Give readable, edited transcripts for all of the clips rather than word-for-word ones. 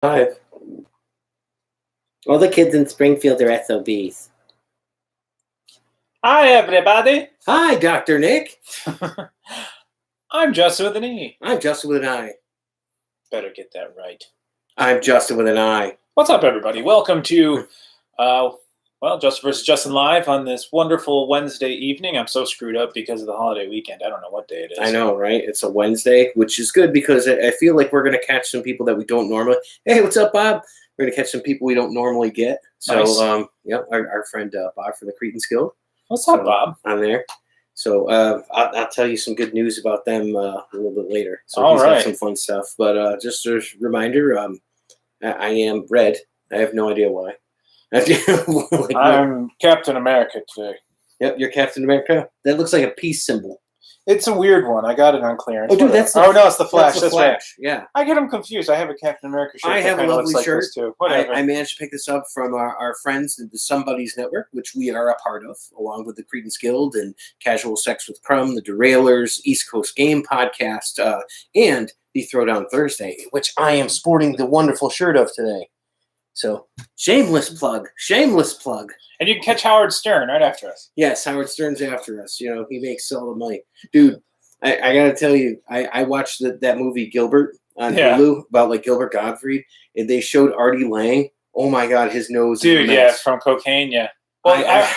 Five. All the kids in Springfield are SOBs. Hi, everybody. Hi, Dr. Nick. I'm Justin with an E. I'm Justin with an I. Better get that right. I'm Justin with an I. What's up, everybody? Welcome to, Justin vs. Justin Live on this wonderful Wednesday evening. I'm so screwed up because of the holiday weekend. I don't know what day it is. I know, right? It's a Wednesday, which is good because I feel like we're going to catch some people that we don't normally. Hey, what's up, Bob? We're going to catch some people we don't normally get. So, nice. Our friend Bob from the Cretans Guild. What's up, Bob? On there. So I'll tell you some good news about them a little bit later. So All he's right. got some fun stuff. But just a reminder, I am red. I have no idea why. I'm Captain America today. Yep, you're Captain America. That looks like a peace symbol. It's a weird one. I got it on clearance. Oh, dude, that's no, it's the Flash. That's right. Yeah. I get them confused. I have a Captain America shirt. I have a lovely shirt too. Whatever. I managed to pick this up from our friends in the Somebody's Network, which we are a part of, along with the Cretans Guild and Casual Sex with Crumb, the Derailers, East Coast Game Podcast, and the Throwdown Thursday, which I am sporting the wonderful shirt of today. So, shameless plug. And you can catch Howard Stern right after us. Yes, Howard Stern's after us. You know, he makes all the money. Dude, I got to tell you, I watched that movie Gilbert on Hulu about like Gilbert Gottfried, and they showed Artie Lang. Oh my God, his nose. Dude, yeah, from cocaine, yeah. Well,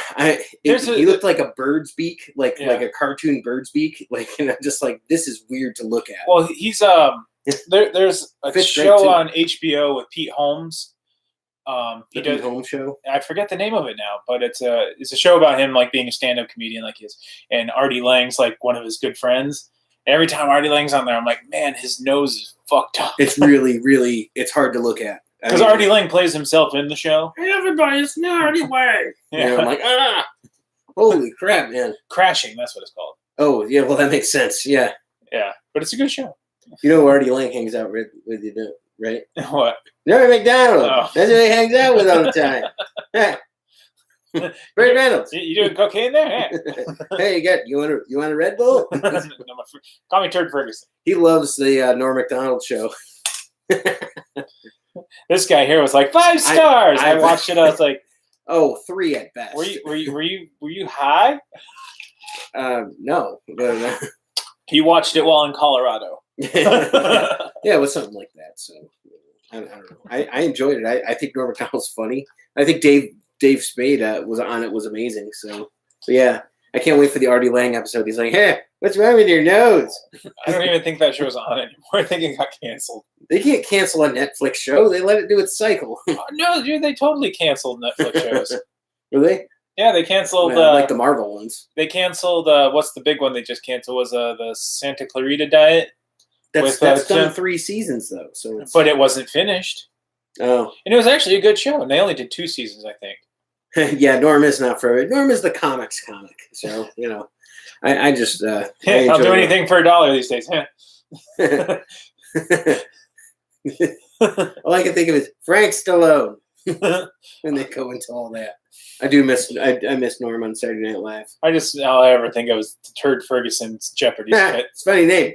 he looked like a bird's beak, like a cartoon bird's beak. Like, and I'm just like, this is weird to look at. Well, he's there's a show on HBO with Pete Holmes. He does Home show. I forget the name of it now, but it's a show about him like being a stand-up comedian, like his, and Artie Lang's like one of his good friends. And every time Artie Lang's on there, I'm like, man, his nose is fucked up. It's really, really, it's hard to look at because Artie Lang plays himself in the show. Hey, everybody, it's me, Artie Lang. Yeah, I'm like, holy crap, man! Crashing, that's what it's called. Oh yeah, well that makes sense. Yeah, but it's a good show. You know where Artie Lang hangs out with you, right? What? Norm McDonald. Oh. That's who he hangs out with all the time. Burt Reynolds. You doing cocaine there? Yeah. Hey, you want a Red Bull? Call me Turd Ferguson. He loves the Norm Macdonald show. This guy here was like 5 stars. I watched it. I was like, 3 at best. Were you high? No. He watched it while in Colorado. Yeah, it was something like that. So I don't know. I enjoyed it. I think Norm Macdonald's funny. I think Dave Spade was on it, was amazing. So yeah, I can't wait for the Artie Lang episode. He's like, hey, what's wrong with your nose? I don't even think that show's on anymore. I think it got canceled. They can't cancel a Netflix show. They let it do its cycle. No, dude, they totally canceled Netflix shows. Really? Yeah, they canceled. Like the Marvel ones. They canceled. What's the big one they just canceled? Was the Santa Clarita Diet. That's done 3 seasons though. So, but it wasn't finished. Oh, and it was actually a good show, and they only did 2 seasons, I think. Yeah, Norm is not for it. Norm is the comics comic. So you know, I just I'll do anything for $1 these days. All I can think of is Frank Stallone. When they go into all that, I miss Norm on Saturday Night Live. All I ever think of is Turd Ferguson's Jeopardy skit. It's a funny name.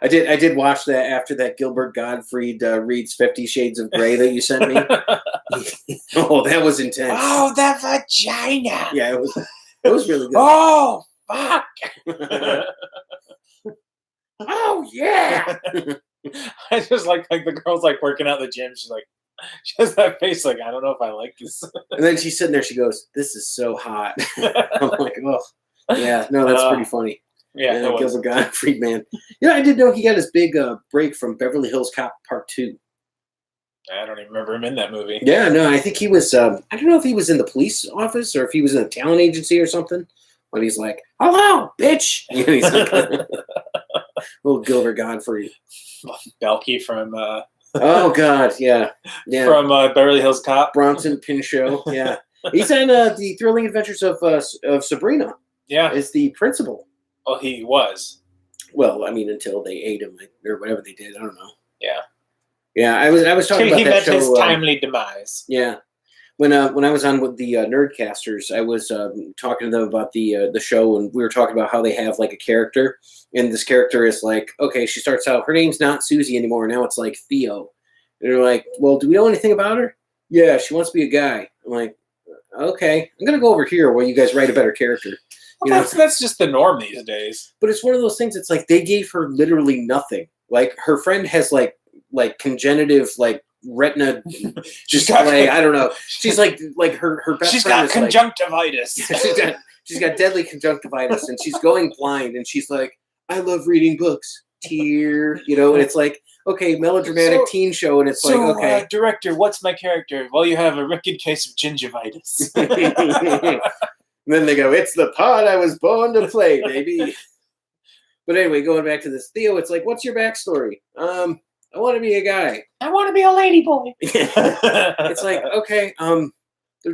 I did watch that after that Gilbert Gottfried reads 50 Shades of Grey that you sent me. Oh, that was intense. Oh, that vagina. Yeah, it was really good. Oh, fuck. Oh, yeah. I just like the girl's like working out in the gym. She has that face like, I don't know if I like this. And then she's sitting there. She goes, "This is so hot." I'm like, oh, yeah. No, that's pretty funny. Yeah, Gilbert Gottfried, man. I didn't know he got his big break from Beverly Hills Cop Part 2. I don't even remember him in that movie. Yeah, no, I think he was. I don't know if he was in the police office or if he was in a talent agency or something. But he's like, "Hello, bitch." He's like, little Gilbert Gottfried. Belky from. Oh God, yeah. From Beverly Hills Cop. Bronson Pinchot, yeah. He's in the Thrilling Adventures of Sabrina. Yeah, is the principal. Well, he was. Well, I mean, until they ate him or whatever they did. I don't know. Yeah. Yeah, I was talking about that show. He met his timely demise. Yeah. When I was on with the Nerdcasters, I was talking to them about the show, and we were talking about how they have like a character, and this character is like, okay, she starts out, her name's not Susie anymore, now it's like Theo, And they're like, well, do we know anything about her? Yeah, she wants to be a guy. I'm like, okay, I'm going to go over here while you guys write a better character. Well, that's just the norm these days. But it's one of those things. It's like they gave her literally nothing. Like her friend has like congenitive like retina display. I don't know. She's like her best she's friend. She's got conjunctivitis. She's got deadly conjunctivitis, and she's going blind. And she's like, I love reading books. Tear, and it's like, okay, melodramatic teen show, and it's like, okay, director, what's my character? Well, you have a wicked case of gingivitis. And then they go, it's the part I was born to play, baby. But anyway, going back to this Theo, it's like, what's your backstory? I want to be a guy. I want to be a lady boy. It's like, okay,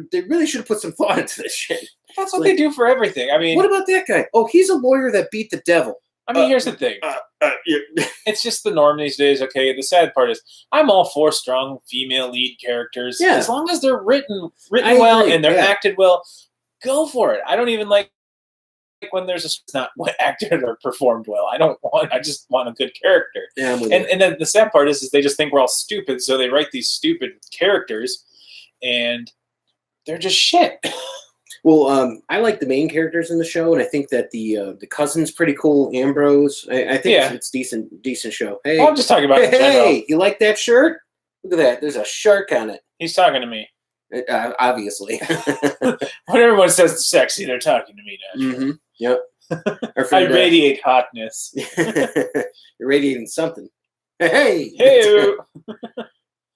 they really should have put some thought into this shit. That's what they do for everything. I mean, what about that guy? Oh, he's a lawyer that beat the devil. I mean, here's the thing. Yeah. It's just the norm these days, okay? The sad part is I'm all for strong female lead characters. Yeah. As long as they're written well and they're acted well, go for it. I don't even like when there's it's not acted or performed well. I just want a good character. Yeah, and then the sad part is they just think we're all stupid, so they write these stupid characters, and they're just shit. Well, I like the main characters in the show, and I think that the cousin's pretty cool, Ambrose. I think it's decent show. Hey, I'm just talking about hey, you like that shirt? Look at that. There's a shark on it. He's talking to me. Obviously. When everyone says it's sexy, they're talking to me now. Mm-hmm. Yep. I radiate hotness. You're radiating something. Hey! Hey!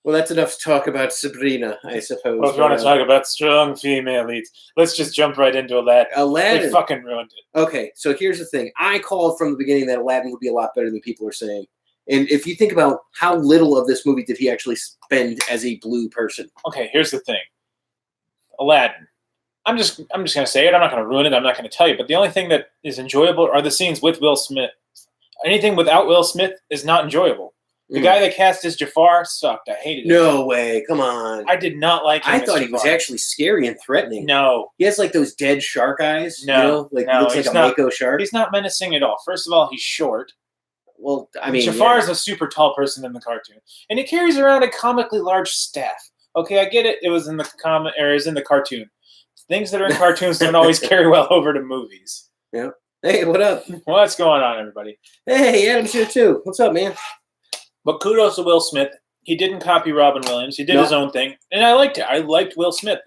Well, that's enough to talk about Sabrina, I suppose. Well, if you want to talk about strong female leads, let's just jump right into Aladdin. Aladdin. They fucking ruined it. Okay, so here's the thing. I called from the beginning that Aladdin would be a lot better than people are saying. And if you think about how little of this movie did he actually spend as a blue person. Okay, here's the thing. Aladdin. I'm just going to say it. I'm not going to ruin it. I'm not going to tell you. But the only thing that is enjoyable are the scenes with Will Smith. Anything without Will Smith is not enjoyable. The guy that cast as Jafar sucked. I hated it. No way. Come on. I did not like him. I thought he was actually scary and threatening. No. He has like those dead shark eyes. No. He looks like a Mako shark. He's not menacing at all. First of all, he's short. Well, I mean, Jafar is a super tall person in the cartoon. And he carries around a comically large staff. Okay, I get it. It was in the cartoon. Things that are in cartoons don't always carry well over to movies. Yeah. Hey, what up? What's going on, everybody? Hey, Adam's here too. What's up, man? But kudos to Will Smith. He didn't copy Robin Williams. He did his own thing. And I liked it. I liked Will Smith.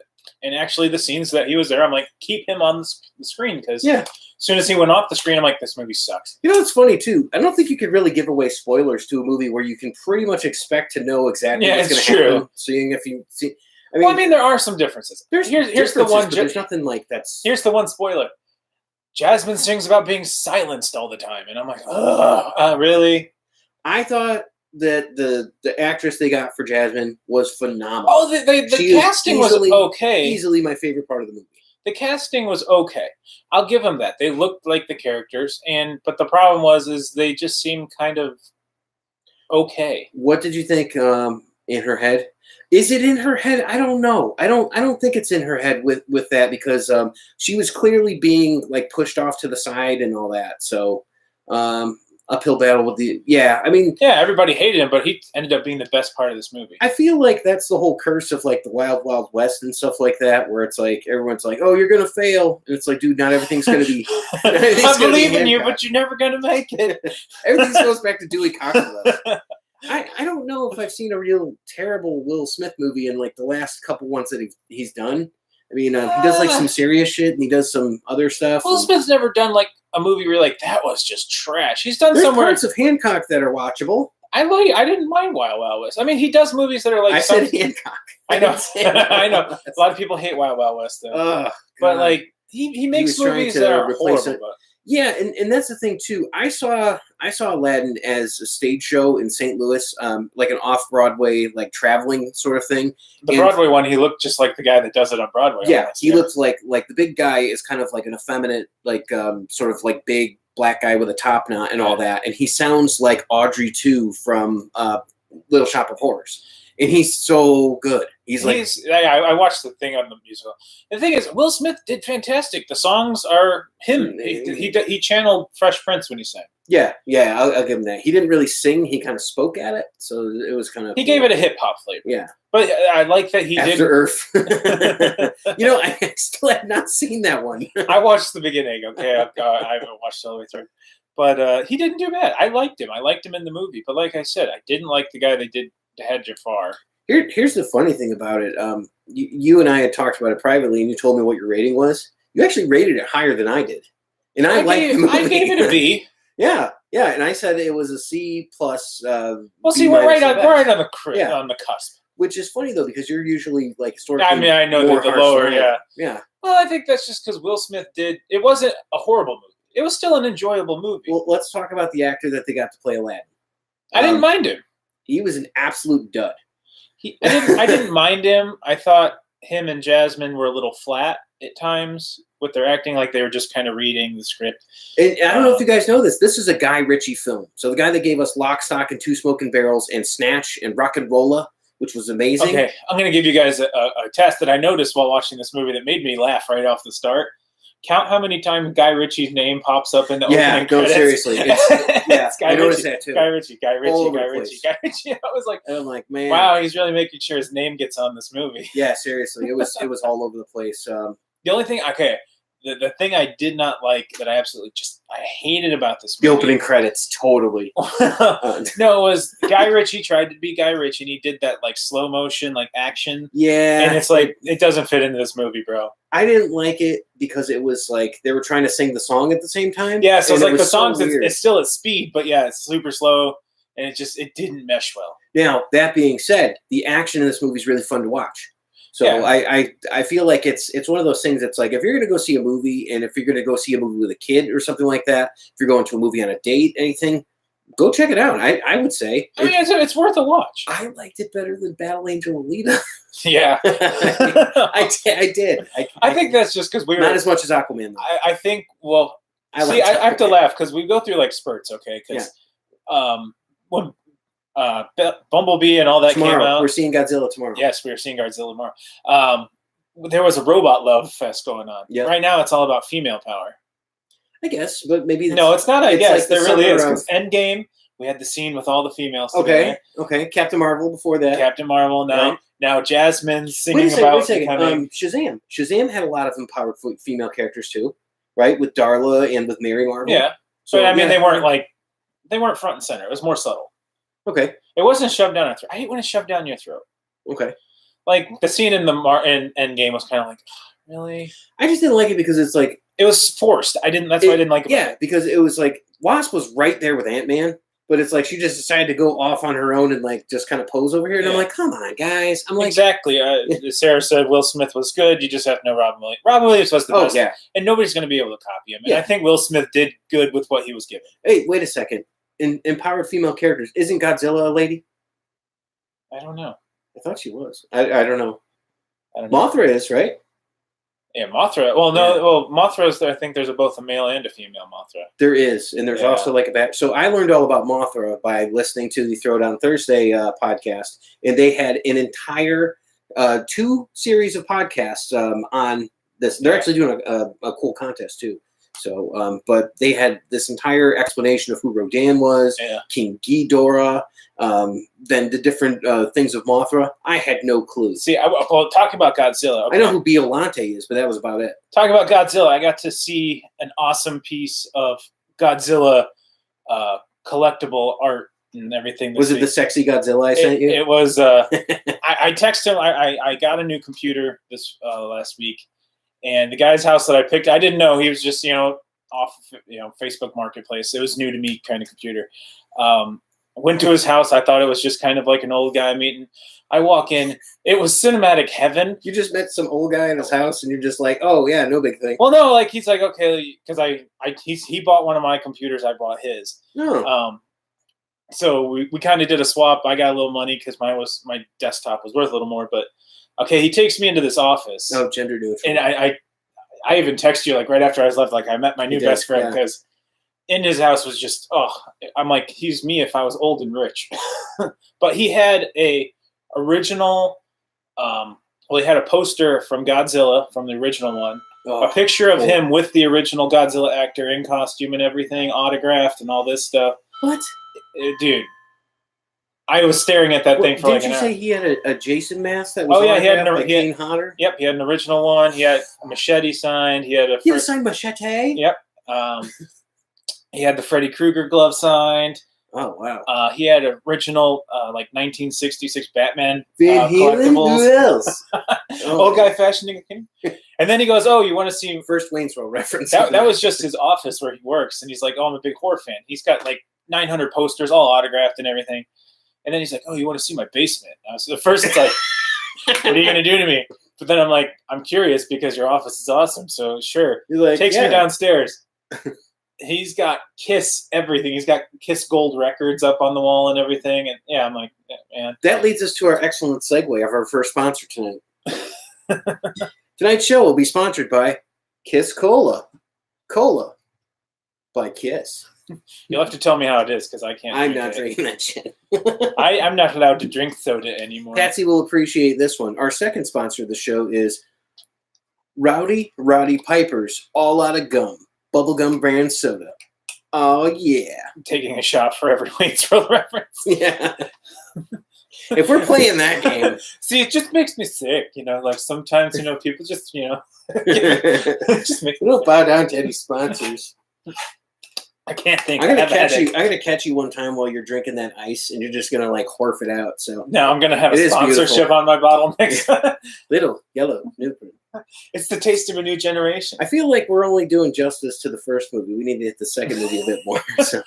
And actually, the scenes that he was there, I'm like, keep him on the screen. Because as soon as he went off the screen, I'm like, this movie sucks. You know what's funny, too? I don't think you could really give away spoilers to a movie where you can pretty much expect to know exactly what's going to happen. Seeing if you see... I mean, there are some differences. Here's the one. There's nothing like that's... Here's the one spoiler. Jasmine sings about being silenced all the time. And I'm like, ugh, really? I thought that the actress they got for Jasmine was phenomenal. Oh, the casting was okay. Easily my favorite part of the movie. The casting was okay. I'll give them that. They looked like the characters, but the problem is they just seemed kind of okay. What did you think in her head? Is it in her head? I don't know. I don't think it's in her head with that because she was clearly being like pushed off to the side and all that. So uphill battle with everybody hated him, but he ended up being the best part of this movie. I feel like that's the whole curse of like the Wild Wild West and stuff like that, where it's like everyone's like, "Oh, you're gonna fail," and it's like, dude, not everything's gonna be. I believe in you, but you're never gonna make it. Everything goes back to Dewey Cox. I don't know if I've seen a real terrible Will Smith movie in like the last couple ones that he's done. I mean, he does like some serious shit and he does some other stuff. Will Smith's never done like a movie where you're like, that was just trash. He's done There's somewhere. parts of Hancock that are watchable. I didn't mind Wild Wild West. I mean, he does movies that are like. I said Hancock. I know. I know. A lot of people hate Wild Wild West though. But like he makes movies that are horrible. Yeah, and that's the thing too. I saw Aladdin as a stage show in St. Louis, like an off-Broadway, like traveling sort of thing. The Broadway one, he looked just like the guy that does it on Broadway. Yeah, he looked like the big guy is kind of like an effeminate, like sort of like big black guy with a top knot and all that, and he sounds like Audrey 2 from Little Shop of Horrors, and he's so good. I watched the thing on the musical. The thing is, Will Smith did fantastic. The songs are him. He channeled Fresh Prince when he sang. Yeah, I'll give him that. He didn't really sing; he kind of spoke at it, so it was kind of. He gave it a hip hop flavor. Yeah, but I like that he did. After Earth. I still have not seen that one. I watched the beginning. Okay, I haven't watched it all the way through, but he didn't do bad. I liked him. I liked him in the movie, but like I said, I didn't like the guy they did had Jafar. Here's the funny thing about it. You and I had talked about it privately, and you told me what your rating was. You actually rated it higher than I did, and I liked the movie. I gave it a B. Yeah, and I said it was a C plus. Well, see, we're right on the cusp. Which is funny though, because you're usually like historically. I mean, I know that the lower, yeah. Well, I think that's just because Will Smith did. It wasn't a horrible movie. It was still an enjoyable movie. Well, let's talk about the actor that they got to play Aladdin. I didn't mind him. He was an absolute dud. I didn't mind him. I thought him and Jasmine were a little flat at times with their acting, like they were just kind of reading the script. And I don't know if you guys know this. This is a Guy Ritchie film. So the guy that gave us Lock, Stock, and Two Smoking Barrels and Snatch and Rock and Rolla, which was amazing. Okay, I'm going to give you guys a test that I noticed while watching this movie that made me laugh right off the start. Count how many times Guy Ritchie's name pops up in the opening credits. Seriously. It's Guy Ritchie, that too. Guy Ritchie. I was like, and I'm like, man, wow, he's really making sure his name gets on this movie. Yeah, seriously, it was all over the place. The only thing, the thing I did not like that I absolutely I hated about this movie. The opening credits, totally. No, it was Guy Ritchie tried to be Guy Ritchie, and he did that like slow motion, like action. Yeah. And it's like, it doesn't fit into this movie, bro. I didn't like it because it was like they were trying to sing the song at the same time. Yeah, so it's like the song's it's still at speed, but yeah, it's super slow, and it didn't mesh well. Now, that being said, the action in this movie is really fun to watch. So yeah. I feel like it's one of those things that's like, if you're going to go see a movie, and if you're going to go see a movie with a kid or something like that, if you're going to a movie on a date, anything, go check it out. I would say. I mean, it's worth a watch. I liked it better than Battle Angel Alita. Yeah. I did. I think that's just because we were... Not as much as Aquaman, though. I think, well... I have to laugh because we go through, like, spurts, okay? Because when... Bumblebee and all that tomorrow, came out. We're seeing Godzilla tomorrow. Yes, we are seeing Godzilla tomorrow. There was a robot love fest going on. Yep. Right now, it's all about female power. I guess, but maybe no, it's not. I guess like there really is. Because Endgame, we had the scene with all the females. Okay, Captain Marvel before that. Captain Marvel. Now Jasmine's singing wait a second. Shazam. Shazam had a lot of empowered female characters too, right? With Darla and with Mary Marvel. Yeah. So I mean, they weren't front and center. It was more subtle. Okay. It wasn't shoved down your throat. I hate when it's shoved down your throat. Okay. Like the scene in the Endgame was kind of like, really? I just didn't like it because it's like it was forced. That's why I didn't like it. Yeah, because it was like Wasp was right there with Ant-Man, but it's like she just decided to go off on her own and like just kind of pose over here. And I'm like, come on, guys. I'm like, exactly. Sarah said Will Smith was good. You just have to know Robin Williams. Robin Williams was the best. Yeah. And nobody's going to be able to copy him. And I think Will Smith did good with what he was given. Hey, wait a second. In empowered female characters, isn't Godzilla a lady? I don't know. I thought she was. I don't know. Mothra is, right? Yeah, Mothra. Well, no. Yeah. Well, Mothra is. I think there's both a male and a female Mothra. There is, and there's also like a back. So I learned all about Mothra by listening to the Throwdown Thursday podcast, and they had an entire 2 series of podcasts on this. They're actually doing a cool contest too. So, but they had this entire explanation of who Rodan was, King Ghidorah, then the different things of Mothra. I had no clue. See, talk about Godzilla. Okay. I know who Biollante is, but that was about it. Talk about Godzilla. I got to see an awesome piece of Godzilla collectable art and everything. Was it the sexy Godzilla I sent you? It was. I texted him. I got a new computer this last week. And the guy's house that I picked, I didn't know he was just, off, Facebook Marketplace. It was new to me kind of computer. Went to his house. I thought it was just kind of like an old guy meeting. I walk in. It was cinematic heaven. You just met some old guy in his house, and you're just like, oh yeah, no big thing. Well, no, like he's like, okay, because he bought one of my computers. I bought his. No. So we kind of did a swap. I got a little money because my desktop was worth a little more, but. Okay, he takes me into this office. Oh, gender neutral. And I even text you like right after I was left, like I met my new best friend because in his house was just, I'm like, he's me if I was old and rich. But he had a original, he had a poster from Godzilla, from the original one. A picture of him with the original Godzilla actor in costume and everything, autographed and all this stuff. What? Dude. I was staring at that thing for like an hour. Didn't you say he had a Jason mask that was he had Kane Hodder? Yep, he had an original one. He had a Machete signed. He had a signed Machete? Yep. He had the Freddy Krueger glove signed. Oh, wow. He had original, 1966 Batman Van Halen? Who else? Old guy fashioning a king. And then he goes, you want to see... First Waynesville reference. That was just his office where he works. And he's like, I'm a big horror fan. He's got like 900 posters, all autographed and everything. And then he's like, you want to see my basement? So at first it's like, what are you going to do to me? But then I'm like, I'm curious because your office is awesome. So sure. Like, takes me downstairs. He's got Kiss everything. He's got Kiss gold records up on the wall and everything. And yeah, I'm like, man. That leads us to our excellent segue of our first sponsor tonight. Tonight's show will be sponsored by Kiss Cola. Cola by Kiss. You'll have to tell me how it is because I can't. I'm not drinking that shit. I'm not allowed to drink soda anymore. Patsy will appreciate this one. Our second sponsor of the show is Rowdy Roddy Piper's All Out of Gum Bubblegum brand soda. Oh, yeah. I'm taking a shot for every Waynesville reference. Yeah. If we're playing that game. See, it just makes me sick. Like sometimes, people just, just make we don't bow down to any sponsors. I can't think. I'm gonna catch you one time while you're drinking that ice, and you're just gonna like horf it out. So no, I'm gonna have a sponsorship on my bottle next time. Little yellow Newport. It's the taste of a new generation. I feel like we're only doing justice to the first movie. We need to hit the second movie a bit more. So,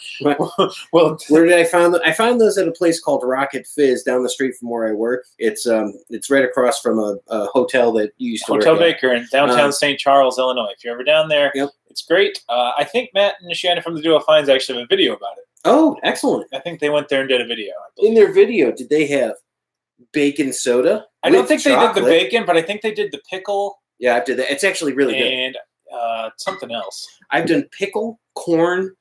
well, where did I find them? I found those at a place called Rocket Fizz down the street from where I work. It's right across from a hotel that you used to work at. Hotel Baker in downtown St. Charles, Illinois. If you're ever down there, yep. It's great. I think Matt and Shannon from the Duo Finds actually have a video about it. Oh, excellent. I think they went there and did a video. In their video, did they have bacon soda? I don't think they did the bacon, but I think they did the pickle. Yeah, I've did that. It's actually really good. And something else. I've done pickle, corn,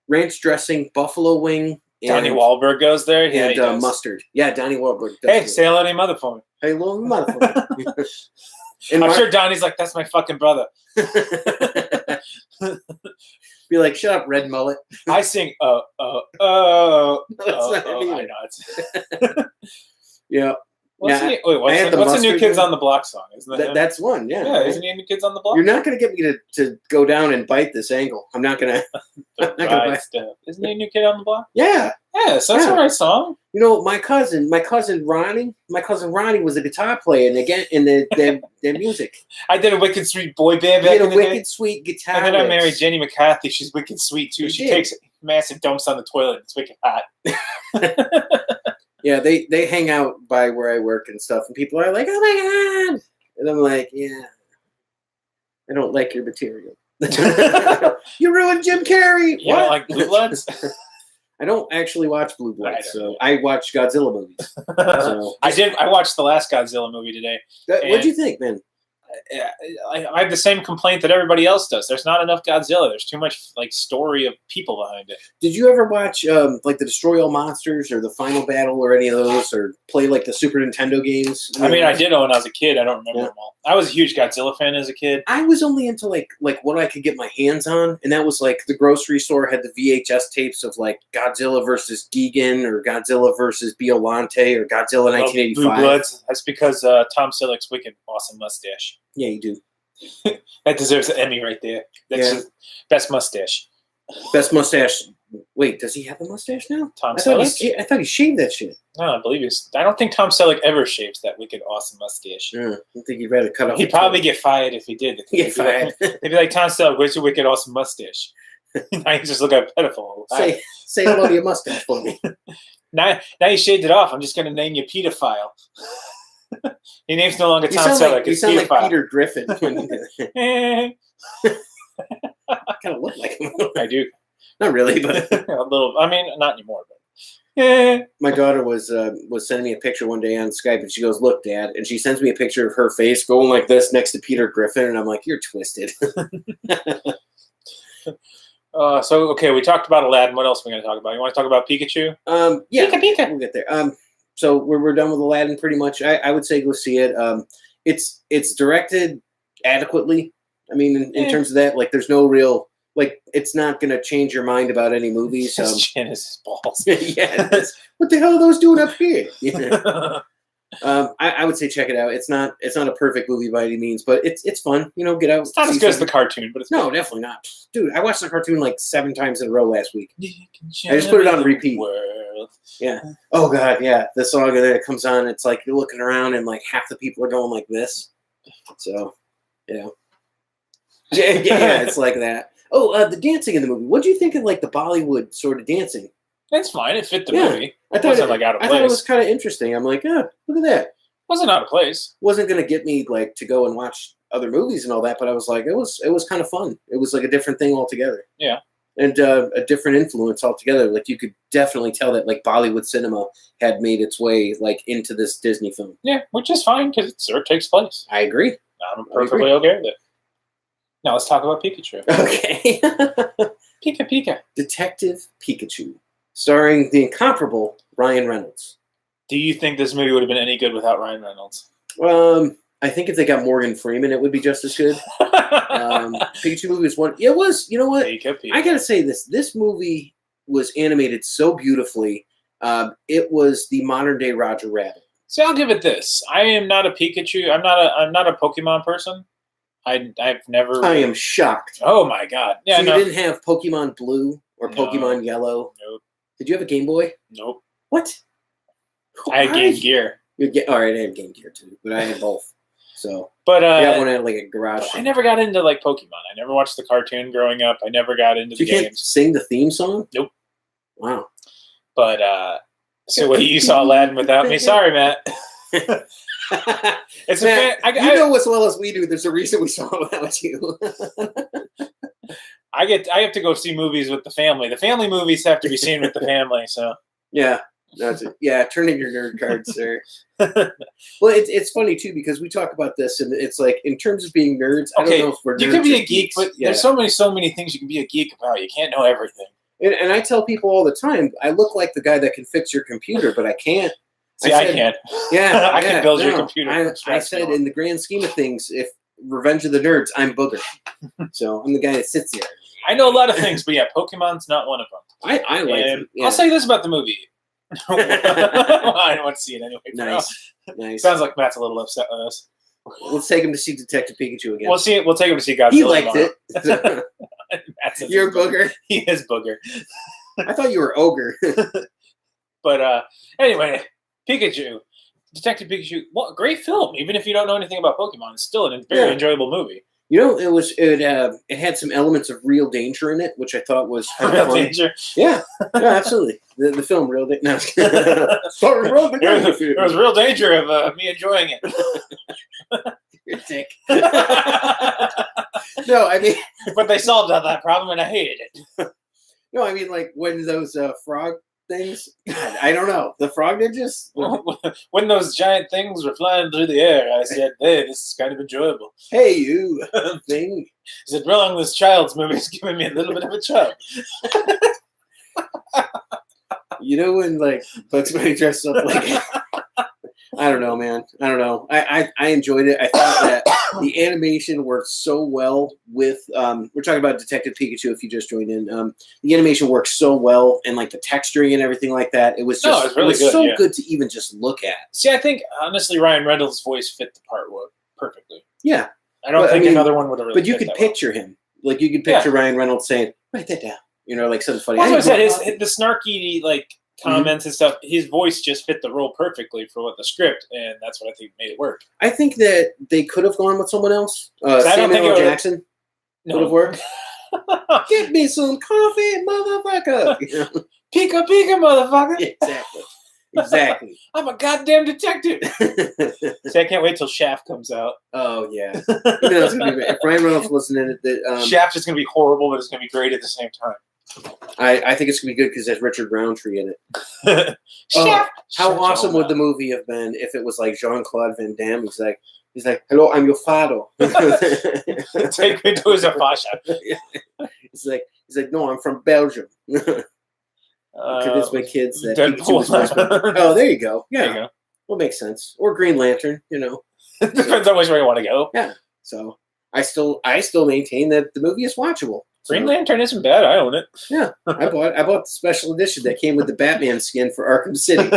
ranch dressing, buffalo wing. Donnie Wahlberg goes there. And mustard. Yeah, Donnie Wahlberg does. Hey, say hello to your mother for me. Hey, little mother for me. I'm sure Donnie's like, that's my fucking brother. Be like, shut up, red mullet. I sing, I know it's. Yeah. What's the New Kids on the Block song? Isn't that that's one, yeah. Yeah, isn't he New Kids on the Block? You're not going to get me to go down and bite this angle. I'm not going to. Isn't he a New Kid on the Block? Yeah. Yeah, so that's the right song. My cousin Ronnie was a guitar player in their music. I did a Wicked Sweet boy band back in the day. Wicked Sweet guitar. And then I married Jenny McCarthy. She's wicked sweet too. She takes massive dumps on the toilet. It's wicked hot. Yeah, they hang out by where I work and stuff, and people are like, "Oh my god!" And I'm like, "Yeah, I don't like your material. You ruined Jim Carrey." You don't like Blue Bloods? I don't actually watch Blue Bloods, so I watch Godzilla movies. So I watched the last Godzilla movie today. What'd you think, man? I have the same complaint that everybody else does. There's not enough Godzilla. There's too much story of people behind it. Did you ever watch the Destroy All Monsters or the Final Battle or any of those, or play the Super Nintendo games? I mean, I did when I was a kid. I don't remember them all. I was a huge Godzilla fan as a kid. I was only into what I could get my hands on, and that was the grocery store had the VHS tapes of Godzilla versus Gigan or Godzilla versus Biollante or Godzilla 1985. Blue Bloods. That's because Tom Selleck's wicked awesome mustache. Yeah, you do. That deserves an Emmy right there. That's best mustache. Best mustache. Wait, does he have a mustache now? Tom Selleck? I thought he shaved that shit. No, I believe I don't think Tom Selleck ever shaves that wicked awesome mustache. I don't think he'd rather cut off. He'd probably get fired if he did. They'd be like, Tom Selleck, where's your wicked awesome mustache? Now you just look like a pedophile. Say hello to your mustache for me. Now you shaved it off. I'm just going to name you pedophile. Your name's no longer Tom Selleck. You sound like Peter Griffin. I kind of look like him. I do. Not really, but a little. I mean, not anymore. But my daughter was sending me a picture one day on Skype, and she goes, "Look, Dad," and she sends me a picture of her face going like this next to Peter Griffin, and I'm like, "You're twisted." Okay, we talked about Aladdin. What else are we going to talk about? You want to talk about Pikachu? Yeah, Pika. we'll get there. So we're done with Aladdin pretty much. I would say go see it. It's directed adequately. I mean, in terms of that, like, there's no real, like, it's not going to change your mind about any movies. His chin is his balls. Yeah. What the hell are those doing up here? Yeah. I would say check it out. It's not a perfect movie by any means, but it's fun. You know, get out. It's not as good as the cartoon, but it's no, good. Definitely not. Dude, I watched the cartoon like 7 times in a row last week. I just put it on repeat. World. Yeah. Oh god, yeah. The song that comes on, it's like you're looking around and like half the people are going like this. So, yeah, it's like that. Oh, the dancing in the movie. What do you think of like the Bollywood sort of dancing? That's fine. It fit the movie. I thought it wasn't like out of place. I thought it was kind of interesting. I'm like, look at that. It wasn't out of place. Wasn't gonna get me like to go and watch other movies and all that, but I was like, it was kind of fun. It was like a different thing altogether. Yeah. And a different influence altogether. Like, you could definitely tell that like Bollywood cinema had made its way like into this Disney film. Yeah, which is fine because it sort of takes place. I agree. I'm perfectly okay with it. Now let's talk about Pikachu. Okay. Pika. Detective Pikachu, starring the incomparable Ryan Reynolds. Do you think this movie would have been any good without Ryan Reynolds? I think if they got Morgan Freeman, it would be just as good. Pikachu movie was one. It was. You know what? Pika. I gotta say this. This movie was animated so beautifully. It was the modern day Roger Rabbit. See, I'll give it this. I am not a Pikachu. I'm not a Pokemon person. I've never. I am shocked. Oh my god! Yeah, so you didn't have Pokemon Blue or Pokemon Yellow? Nope. Did you have a Game Boy? Nope. What? I had Game Gear. All right, I had Game Gear too, but I had both. So, but I got one at like a garage. I never got into like Pokemon. I never watched the cartoon growing up. I never got into the games. You can't sing the theme song? Nope. Wow. But so what, you saw Aladdin without me? Sorry, Matt. It's Matt, you know as well as we do. There's a reason we saw it without you. I have to go see movies with the family. The family movies have to be seen with the family. So yeah. That's it. Yeah, turn in your nerd card, sir. Well, it's funny too because we talk about this, and it's like in terms of being nerds. Okay, I don't know if we're nerds. You can be a geek, geeks, but there's so many things you can be a geek about. You can't know everything. And I tell people all the time, I look like the guy that can fix your computer, but I can't. See, I can't. Yeah, I can build your computer. I said, in the grand scheme of things, if Revenge of the Nerds, I'm Booger. So I'm the guy that sits here. I know a lot of things, but yeah, Pokemon's not one of them. I like it. Yeah. I'll say this about the movie. I don't want to see it anyway. Nice. Sounds like Matt's a little upset with us. Let's take him to see Detective Pikachu again. We'll take him to see Godzilla. He liked it. You're Booger. He is Booger. I thought you were Ogre. But anyway, Pikachu, Detective Pikachu. What great film! Even if you don't know anything about Pokemon, it's still a very enjoyable movie. You know, it had some elements of real danger in it, which I thought was real danger. Yeah, absolutely. The film Real Danger. No. Sorry, there was real danger of me enjoying it. You're sick. No, I mean, but they solved that problem, and I hated it. No, I mean, like when those frog things. God, I don't know. The frog ninjas? When those giant things were flying through the air, I said, hey, this is kind of enjoyable. Hey, you thing. I said, wrong, this child's movie's giving me a little bit of a chub. You know when, like, Bugs Bunny dressed up like... I don't know, man. I don't know. I enjoyed it. I thought that the animation worked so well with we're talking about Detective Pikachu if you just joined in. The animation worked so well and like the texturing and everything like that. It was just it was good, good to even just look at. See, I think honestly Ryan Reynolds' voice fit the part perfectly. Yeah. I don't think another one would have really But you could picture him. Like you could picture Ryan Reynolds saying, write that down. You know, like something funny. Well, I said the snarky like comments and stuff, his voice just fit the role perfectly for what the script, and that's what I think made it work. I think that they could have gone with someone else. Samuel L. Jackson would have worked. Get me some coffee, motherfucker. You know? Pika, motherfucker. Exactly. I'm a goddamn detective. See, I can't wait till Shaft comes out. Oh, yeah. You know, it's gonna be, if Ryan Reynolds wasn't in it... Shaft is going to be horrible, but it's going to be great at the same time. I think it's going to be good because there's Richard Roundtree in it. How awesome would the movie have been if it was like Jean-Claude Van Damme? He's like, hello, I'm your father. Take me to his fascia. He's like, He's like, no, I'm from Belgium. Convince my kids that Pikachu was supposed to be. Oh, there you go. Yeah. There you go. Well, makes sense. Or Green Lantern, Depends on which way you want to go. Yeah. So I still maintain that the movie is watchable. Green Lantern isn't bad. I own it. Yeah. I bought the special edition that came with the Batman skin for Arkham City.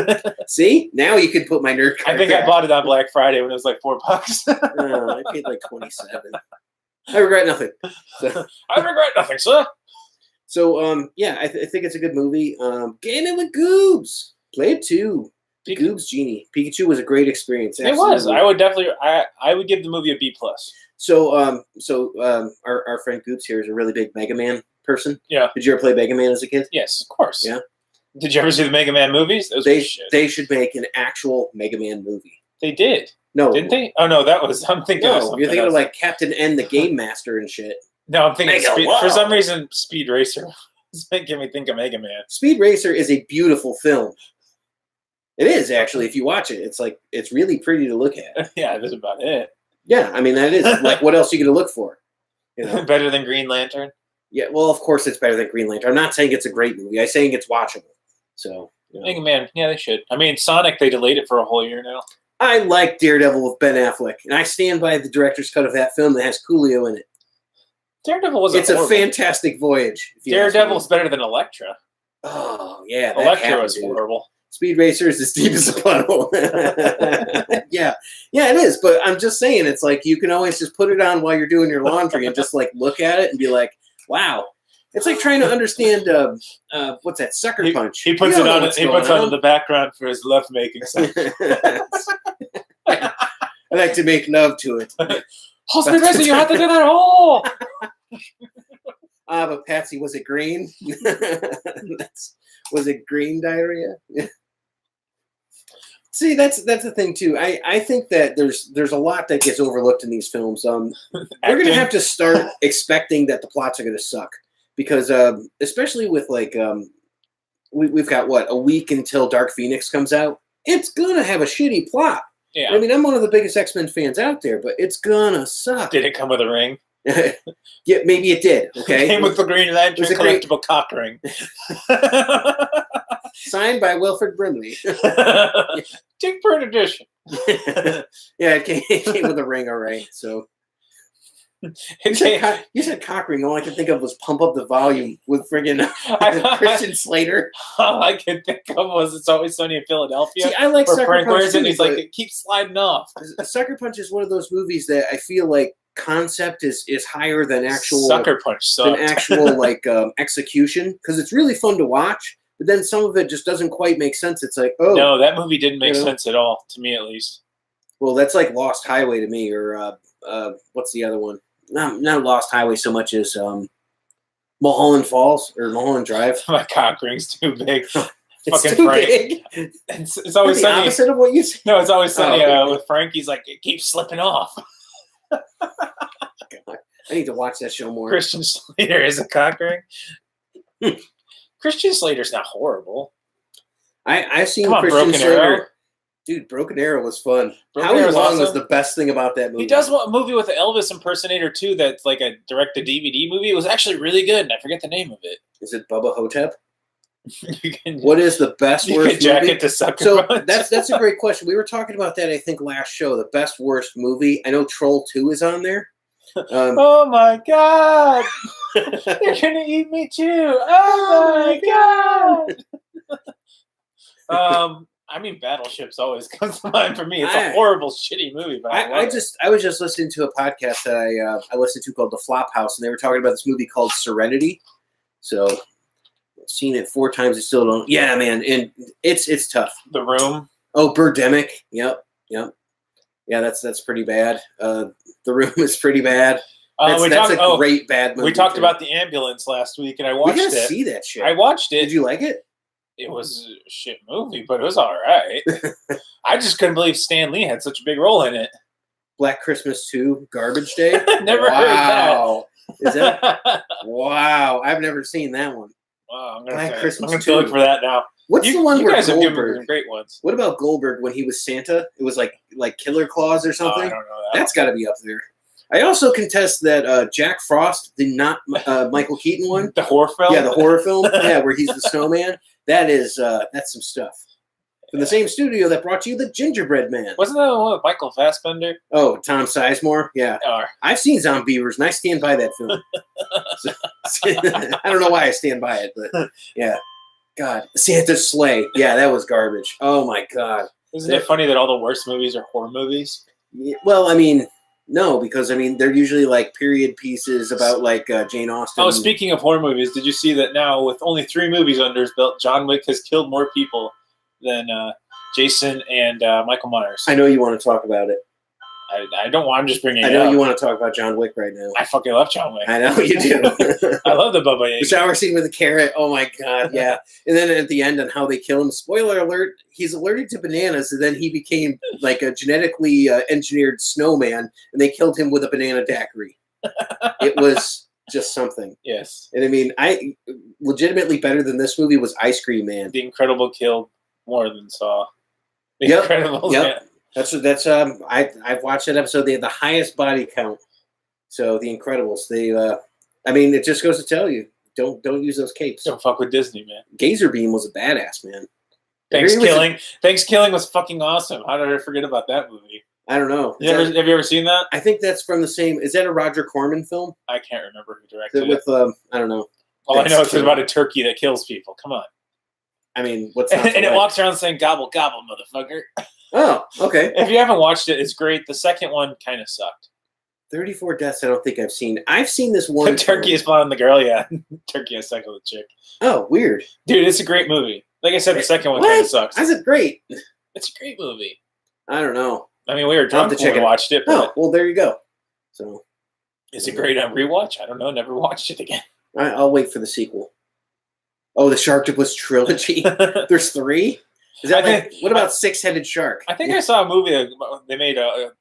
See? Now you can put my nerd card I think back. I bought it on Black Friday when it was like $4. I paid like $27. I regret nothing. So, I regret nothing, sir. So yeah, I think it's a good movie. Gaming with Goobs. Play it too. Goobs Genie. Pikachu was a great experience. Absolutely. It was. I would definitely. I would give the movie a B+. So our friend Goobs here is a really big Mega Man person. Yeah. Did you ever play Mega Man as a kid? Yes, of course. Yeah. Did you ever see the Mega Man movies? Those they should make an actual Mega Man movie. They did. No. Didn't they? Oh no, that was. I'm thinking. No, you're thinking of like Captain N, the Game Master and shit. No, I'm thinking for some reason Speed Racer was making me think of Mega Man. Speed Racer is a beautiful film. It is actually. If you watch it, it's really pretty to look at. Yeah, that's about it. Yeah, I mean that is like what else are you gonna look for? Better than Green Lantern. Yeah, well, of course it's better than Green Lantern. I'm not saying it's a great movie. I'm saying it's watchable. So Mega Man, yeah, they should. I mean, Sonic, they delayed it for a whole year now. I like Daredevil with Ben Affleck, and I stand by the director's cut of that film that has Coolio in it. Daredevil wasn't. It's a fantastic voyage. Daredevil's better than Elektra. Oh yeah, Elektra was horrible. Speed Racer is as deep as a puddle. yeah, it is. But I'm just saying, it's like you can always just put it on while you're doing your laundry and just like look at it and be like, wow. It's like trying to understand what's that, Sucker Punch. He puts it on. He puts on in the background for his love making. I like to make love to it. Oh, Speed Racer, you have to do that. Oh. But Patsy, was it green? Was it green diarrhea? See, that's the thing too. I think that there's a lot that gets overlooked in these films. We're gonna have to start expecting that the plots are gonna suck because especially with like we've got a week until Dark Phoenix comes out. It's gonna have a shitty plot. Yeah. I mean, I'm one of the biggest X-Men fans out there, but it's gonna suck. Did it come with a ring? Yeah, maybe it did. Okay, it came with the Green Lantern collectible cock ring, signed by Wilfred Brimley. Dick Bird edition. Yeah, it came with a ring. All right, so you said cock ring. All I can think of was Pump Up the Volume with friggin' Christian Slater. All I could think of was It's Always Sunny in Philadelphia. See, I like where Sucker Frank Punch wears it and he's too, like, it keeps sliding off. Sucker Punch is one of those movies that I feel like concept is higher than actual Sucker Punch sucked. Than actual like execution, because it's really fun to watch, but then some of it just doesn't quite make sense. It's like, oh no, that movie didn't make sense at all, to me at least. Well, that's like Lost Highway to me, or what's the other one? Not Lost Highway so much as Mulholland Falls or Mulholland Drive. My cock ring's too big. It's fucking too Frank. big. It's always the sunny. opposite of what you said. No, It's Always Sunny with Frank. He's like, it keeps slipping off. I need to watch that show more. Christian Slater is a cock ring. Christian Slater's not horrible. I've seen Come on, Christian Broken Slater. Arrow. Dude, Broken Arrow was fun. Broken Howie Arrow's Long was awesome. the best thing about that movie. He does a movie with the Elvis impersonator too. That's like a direct-to-DVD movie. It was actually really good, and I forget the name of it. Is it Bubba Hotep? What is the best worst jacket movie? to Sucker So Punch. that's a great question. We were talking about that, I think, last show. The best worst movie. I know Troll 2 is on there. Oh my God! They're gonna eat me too. Oh my God! I mean, Battleships always comes to mind for me. It's a horrible, shitty movie. But I was just listening to a podcast that I listened to called The Flop House, and they were talking about this movie called Serenity. So I've seen it 4 times. I still don't. Yeah, man, and it's tough. The Room. Oh, Birdemic. Yep. Yeah, that's pretty bad. The Room is pretty bad. That's a great bad movie. We talked about The Ambulance last week, and I watched it. We gotta see that shit. I watched it. Did you like it? It was a shit movie, but it was all right. I just couldn't believe Stan Lee had such a big role in it. Black Christmas 2, Garbage Day? Never heard that. Is that? Wow. I've never seen that one. Wow, I'm Black going Christmas to look for that now. What's the one you where guys Goldberg? Have given great ones. What about Goldberg when he was Santa? It was like Killer Claus or something? I don't know that. That's got to be up there. I also contest that Jack Frost, the not Michael Keaton one. The horror film? Yeah, the horror film. Yeah, where he's the snowman. That's some stuff. From the same studio that brought you the Gingerbread Man. Wasn't that one with Michael Fassbender? Oh, Tom Sizemore? Yeah. Or, I've seen Zombievers, and I stand by that film. I don't know why I stand by it, but yeah. God. Santa's Sleigh. Yeah, that was garbage. Oh, my God. Isn't it funny that all the worst movies are horror movies? Yeah, well, I mean, no, because, I mean, they're usually like period pieces about like Jane Austen. Oh, speaking of horror movies, did you see that now with only 3 movies under his belt, John Wick has killed more people than Jason and Michael Myers? I know you want to talk about it. I don't want. I'm just bringing it up. I know you want to talk about John Wick right now. I fucking love John Wick. I know you do. I love the Bubba Yaga. The shower scene with the carrot. Oh my God, yeah. And then at the end on how they kill him. Spoiler alert: he's allergic to bananas, and then he became like a genetically engineered snowman, and they killed him with a banana daiquiri. It was just something. Yes. And I mean, I legitimately better than this movie was Ice Cream Man. The Incredible killed more than Saw. The Yep. Incredibles. Yep. Man. That's I've watched that episode. They had the highest body count. So the Incredibles. They I mean, it just goes to tell you, don't use those capes. Don't fuck with Disney, man. Gazer Beam was a badass, man. Thanksgiving was fucking awesome. How did I forget about that movie? I don't know. Have you ever seen that? I think that's from the same. Is that a Roger Corman film? I can't remember who directed it. With I don't know. All I know is about a turkey that kills people. Come on. I mean, what's and it walks around saying "gobble gobble, motherfucker." Oh, okay. If you haven't watched it, it's great. The second one kind of sucked. 34 Deaths. I don't think I've seen. I've seen this one. Turkey is fun. The girl, yeah. Turkey has sex with a chick. Oh, weird. Dude, it's a great movie. Like I said, the second one kind of sucks. Is it great? It's a great movie. I don't know. I mean, we were drunk when we watched it. Oh, well, there you go. So, is it great on rewatch? I don't know. Never watched it again. I'll wait for the sequel. Oh, the Sharktopus trilogy. There's 3. Is that what about Six-Headed Shark? I think I saw a movie. They made a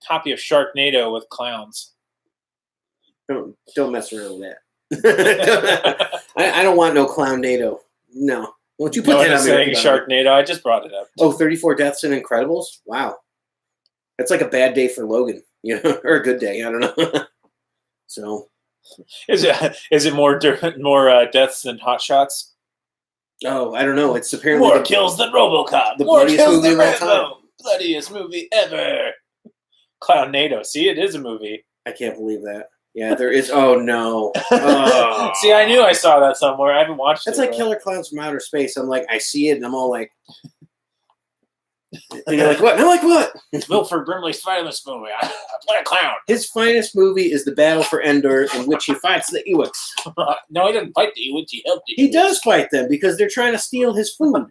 copy of Sharknado with clowns. Don't mess around with that. I don't want no Clownnado. No. Won't you put that on saying Sharknado? I just brought it up. Oh, 34 Deaths in Incredibles? Wow. That's like a bad day for Logan, or a good day. I don't know. So, is it more deaths than Hot Shots? Oh, I don't know. It's apparently more kills than RoboCop. The more bloodiest kills movie than of all Rambo. time. Bloodiest movie ever. Clownnado. See, it is a movie. I can't believe that. Yeah, there is. Oh no. Oh. See, I knew I saw that somewhere. I haven't watched That's it. That's like Killer Clowns from Outer Space. I'm like, I see it, and I'm all like, and you're like, what? And I'm like, what? It's Wilford Brimley's finest movie. I play a clown. His finest movie is The Battle for Endor, in which he fights the Ewoks. No, he didn't fight the Ewoks. He helped the Ewoks. He does fight them because they're trying to steal his food.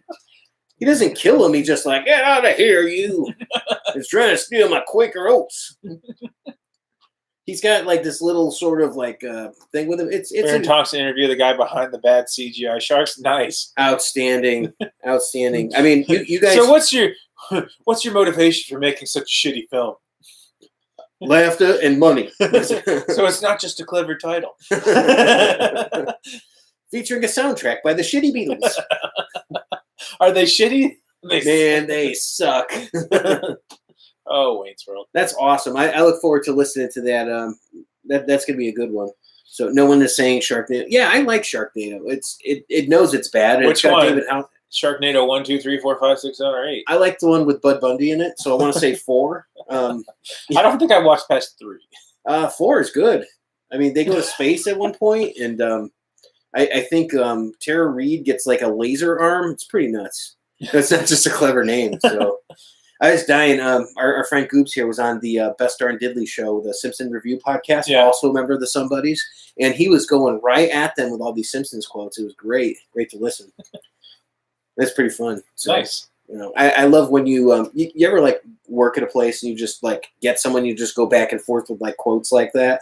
He doesn't kill him. He's just like, get out of here, you. He's trying to steal my Quaker Oats. He's got like this little sort of like thing with him. It's Aaron talks to interview the guy behind the bad CGI sharks. Nice, outstanding. I mean, you guys. So what's your motivation for making such a shitty film? Laughter and money. So it's not just a clever title. Featuring a soundtrack by the Shitty Beatles. Are they shitty? They suck. Oh, Wayne's World. That's awesome. I look forward to listening to that. That's going to be a good one. So no one is saying Sharknado. Yeah, I like Sharknado. It knows it's bad. And Which one? Sharknado 1, 2, 3, 4, 5, 6, 7, or 8. I like the one with Bud Bundy in it, so I want to say 4. I don't think I watched past 3. 4 is good. I mean, they go to space at one point, and I think Tara Reid gets like a laser arm. It's pretty nuts. That's not just a clever name. So I was dying. Our friend Goobs here was on the Best Darn Diddley show, the Simpson Review podcast. Yeah. Also a member of the Somebodies, and he was going right at them with all these Simpsons quotes. It was great to listen. It's pretty fun. So, nice. I love when you you ever like work at a place and you just like get someone, you just go back and forth with like quotes like that.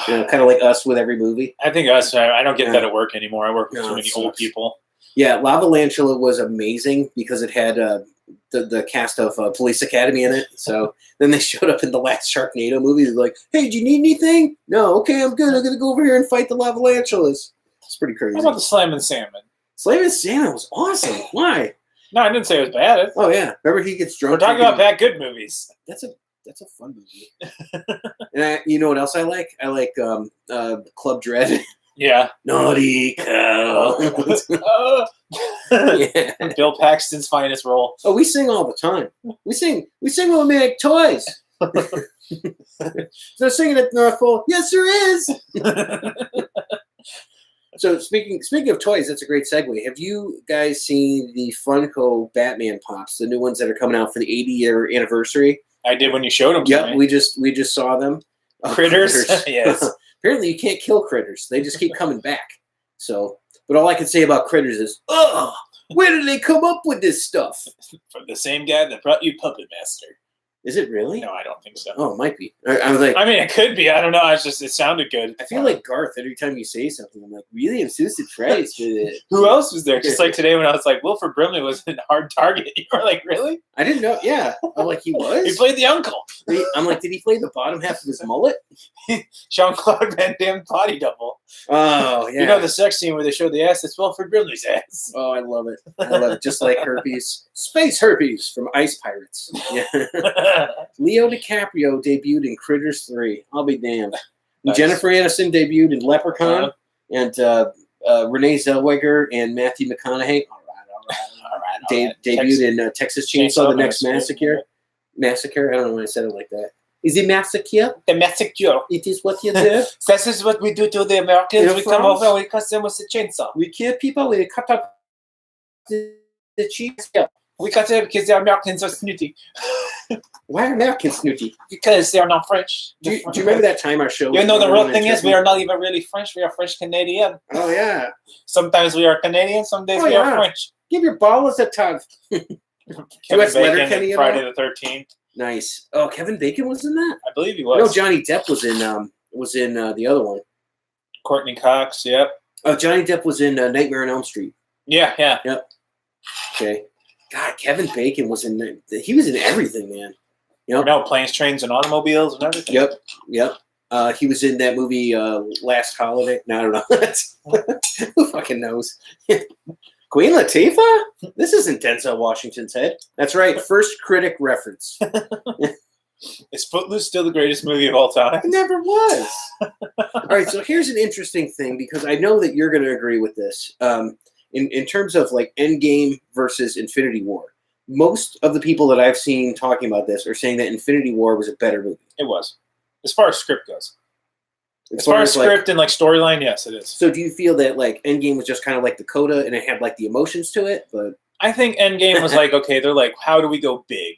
Kind of like us with every movie. I think us. I don't get that at work anymore. I work with too many old people. Yeah, Lava Lantula was amazing because it had the cast of Police Academy in it. So then they showed up in the last Sharknado movie. They're like, "Hey, do you need anything? No, okay, I'm good. I'm gonna go over here and fight the Lava Lantulas." It's pretty crazy. How about the Slam and Salmon? Slam and Salmon was awesome. Why? No, I didn't say it was bad. Oh yeah, remember he gets drunk. We're talking about bad good movies. That's a That's a fun movie. And you know what else I like? I like Club Dread. Yeah. Naughty cow. Yeah. Bill Paxton's finest role. Oh, we sing all the time. We sing when we make toys. So singing at the North Pole. Yes, there is. So speaking of toys, that's a great segue. Have you guys seen the Funko Batman Pops, the new ones that are coming out for the 80-year anniversary? I did when you showed them. Yep, we just saw them. Critters. Yes. Apparently, you can't kill critters; they just keep coming back. So, but all I can say about critters is, where did they come up with this stuff? From the same guy that brought you Puppet Master. Is it really? No, I don't think so. Oh, it might be. I was like, I mean, it could be. I don't know. It's just, it sounded good. I feel like Garth every time you say something. I'm like, really? I'm so surprised with it. Who else was there? Just like today when I was like, Wilford Brimley was a hard target. You were like, really? I didn't know. Yeah. I'm like, he was? He played the uncle. I'm like, did he play the bottom half of his mullet? Jean-Claude Van Damme body double. Oh, yeah. You know the sex scene where they show the ass? It's Wilford Brimley's ass. Oh, I love it. I love it. Just like herpes. Space herpes from Ice Pirates. Yeah. Leo DiCaprio debuted in Critters 3. I'll be damned. Nice. Jennifer Aniston debuted in Leprechaun. And Renee Zellweger and Matthew McConaughey debuted in Texas Chainsaw: The Next Massacre. Massacre? I don't know why I said it like that. Is it massacre? The massacre. It is what you do. This is what we do to the Americans. We come over and we cut them with a chainsaw. We kill people, we cut up the cheeks. Yeah. We cut them because the Americans are snooty. Why are Americans snooty? Because they're not French. Do you remember that time our show? You know, the real thing is we are not even really French. We are French Canadian. Oh, yeah. Sometimes we are Canadian. Some days we are French. Give your ballers a tug. Kevin Bacon in Friday the 13th. Nice. Oh, Kevin Bacon was in that? I believe he was. No, Johnny Depp was in the other one. Courtney Cox, yep. Oh, Johnny Depp was in Nightmare on Elm Street. Yeah. Yep. Okay. God, Kevin Bacon was in. He was in everything, man. Yep. No, Planes, Trains, and Automobiles and everything. Yep. He was in that movie Last Holiday. No, I don't know. Who fucking knows? Queen Latifah? This isn't Denzel Washington's head. That's right. First critic reference. Is Footloose still the greatest movie of all time? It never was. All right, so here's an interesting thing because I know that you're going to agree with this. In terms of like Endgame versus Infinity War, most of the people that I've seen talking about this are saying that Infinity War was a better movie. It was. As far as script goes. As far as script and like storyline, yes, it is. So do you feel that like Endgame was just kind of like the coda and it had like the emotions to it? But I think Endgame was like, okay, they're like, how do we go big?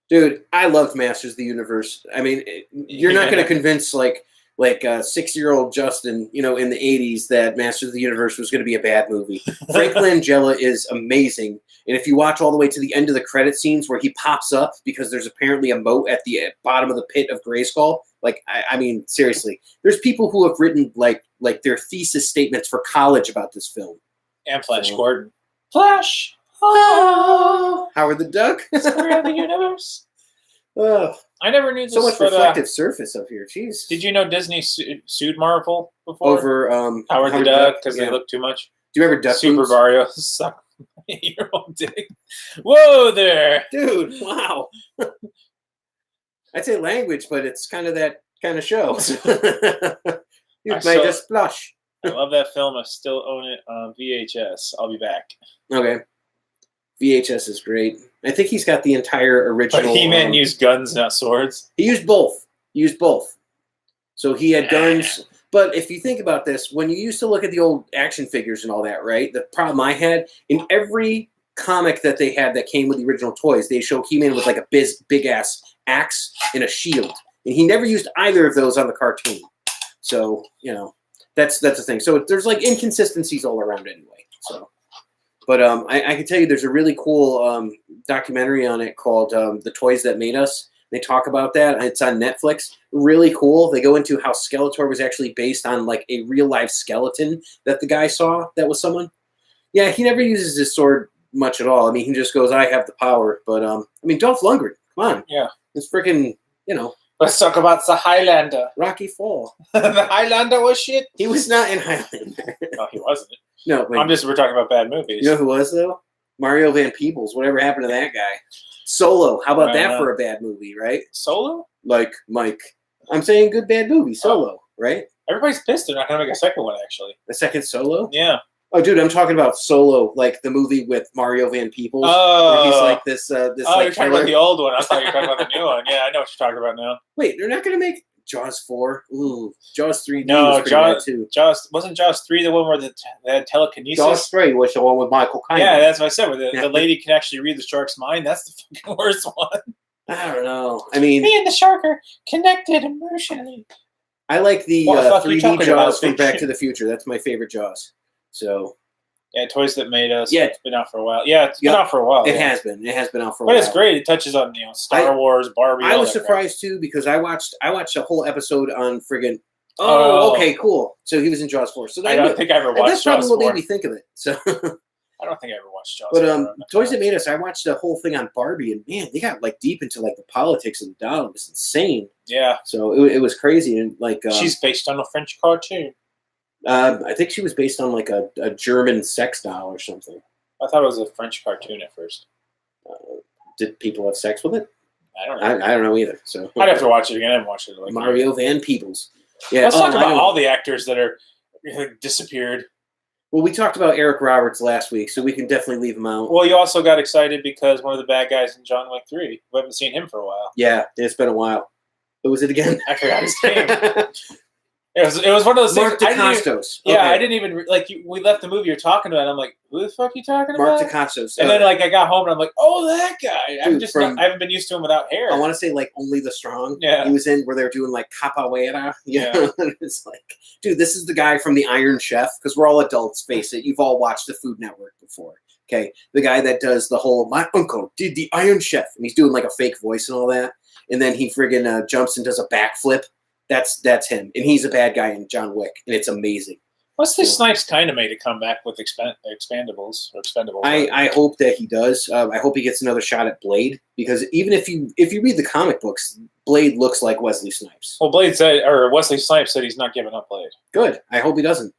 Dude, I loved Masters of the Universe. I mean, you're not going to convince like 6-year-old Justen, in the 80s that Masters of the Universe was going to be a bad movie. Frank Langella is amazing. And if you watch all the way to the end of the credit scenes where he pops up because there's apparently a moat at the bottom of the pit of Grayskull, I mean, seriously, there's people who have written like their thesis statements for college about this film. And Flash Gordon. Flash! Oh! Howard the Duck? Square of the universe. Oh. I never knew this. So much reflective surface up here. Jeez. Did you know Disney sued Marvel before? Over Howard the Duck because they look too much? Do you remember Duck Super Boobs? Mario suck your own dick. Whoa there. Dude, wow. I'd say language, but it's kind of that kind of show. You made us blush. I love that film. I still own it on VHS. I'll be back. Okay. VHS is great. I think he's got the entire original. But He-Man used guns, not swords. He used both. So he had guns. But if you think about this, when you used to look at the old action figures and all that, right? The problem I had, in every comic that they had that came with the original toys, they show He-Man with like a big-ass axe and a shield. And he never used either of those on the cartoon. So, that's the thing. So there's like inconsistencies all around anyway. So, but I can tell you there's a really cool documentary on it called The Toys That Made Us. They talk about that. It's on Netflix. Really cool. They go into how Skeletor was actually based on like a real life skeleton that the guy saw that was someone. Yeah, he never uses his sword much at all. I mean, he just goes, I have the power. But, I mean, Dolph Lundgren, come on. Yeah. It's freaking, Let's talk about the Highlander. Rocky Fall. The Highlander was shit? He was not in Highlander. No, he wasn't. No, we're talking about bad movies. You know who was, though? Mario Van Peebles. Whatever happened to that guy? Solo. How about that for a bad movie, right? Solo? Like Mike. I'm saying good bad movie. Solo, right? Everybody's pissed they're not going to make a second one, actually. A second Solo? Yeah. Oh, dude, I'm talking about Solo, like the movie with Mario Van Peebles. Oh. Where he's like this. Oh, you're talking about the old one. I thought you were talking about the new one. Yeah, I know what you're talking about now. Wait, they're not going to make Jaws 4? Ooh, Jaws 3D no, was pretty bad too. Wasn't Jaws 3 the one where they had telekinesis? Jaws 3 was the one with Michael Caine. Yeah, that's what I said. Where the lady can actually read the shark's mind. That's the fucking worst one. I don't know. I mean, me and the shark are connected emotionally. I like the 3D Jaws from Back to the Future. That's my favorite Jaws. So. Yeah, Toys That Made Us. Yeah, it's been out for a while. Yeah, it's been out for a while. It has been. It has been out for a while. while. But it's great. It touches on Star Wars, Barbie. I was surprised too because I watched a whole episode on friggin'. Oh, okay, cool. So he was in Jaws 4. So I don't think I ever watched. That's probably what made me think of it. So. I don't think I ever watched Jaws. But Toys That Made Us, I watched the whole thing on Barbie, and man, they got like deep into like the politics of the doll. It was insane. Yeah. So it was crazy, and like she's based on a French cartoon. I think she was based on like a German sex doll or something. I thought it was a French cartoon at first. Did people have sex with it? I don't know. I don't know either. So I'd have to watch it again. I haven't watched it. Like Mario Van Peebles. Yeah. Let's talk about all the actors that are disappeared. Well, we talked about Eric Roberts last week, so we can definitely leave him out. Well, you also got excited because one of the bad guys in John Wick 3. We haven't seen him for a while. Yeah, it's been a while. Who was it again? I forgot his name. It was one of those Mark things. DeCostos. Yeah, okay. I didn't even we left the movie you're talking about. And I'm like, who the fuck are you talking about? Mark DeCostos. And then I got home and I'm like, oh, that guy. Dude, I haven't been used to him without hair. I want to say like Only the Strong. Yeah, he was in where they're doing like capoeira. Yeah, it's like, dude, this is the guy from the Iron Chef because we're all adults. Face it, you've all watched the Food Network before. Okay, the guy that does the whole my uncle did the Iron Chef and he's doing like a fake voice and all that, and then he friggin' jumps and does a backflip. That's him, and he's a bad guy in John Wick, and it's amazing. Wesley Snipes kind of made a comeback with Expendables. I hope that he does. I hope he gets another shot at Blade because even if you read the comic books, Blade looks like Wesley Snipes. Well, Wesley Snipes said he's not giving up Blade. Good. I hope he doesn't.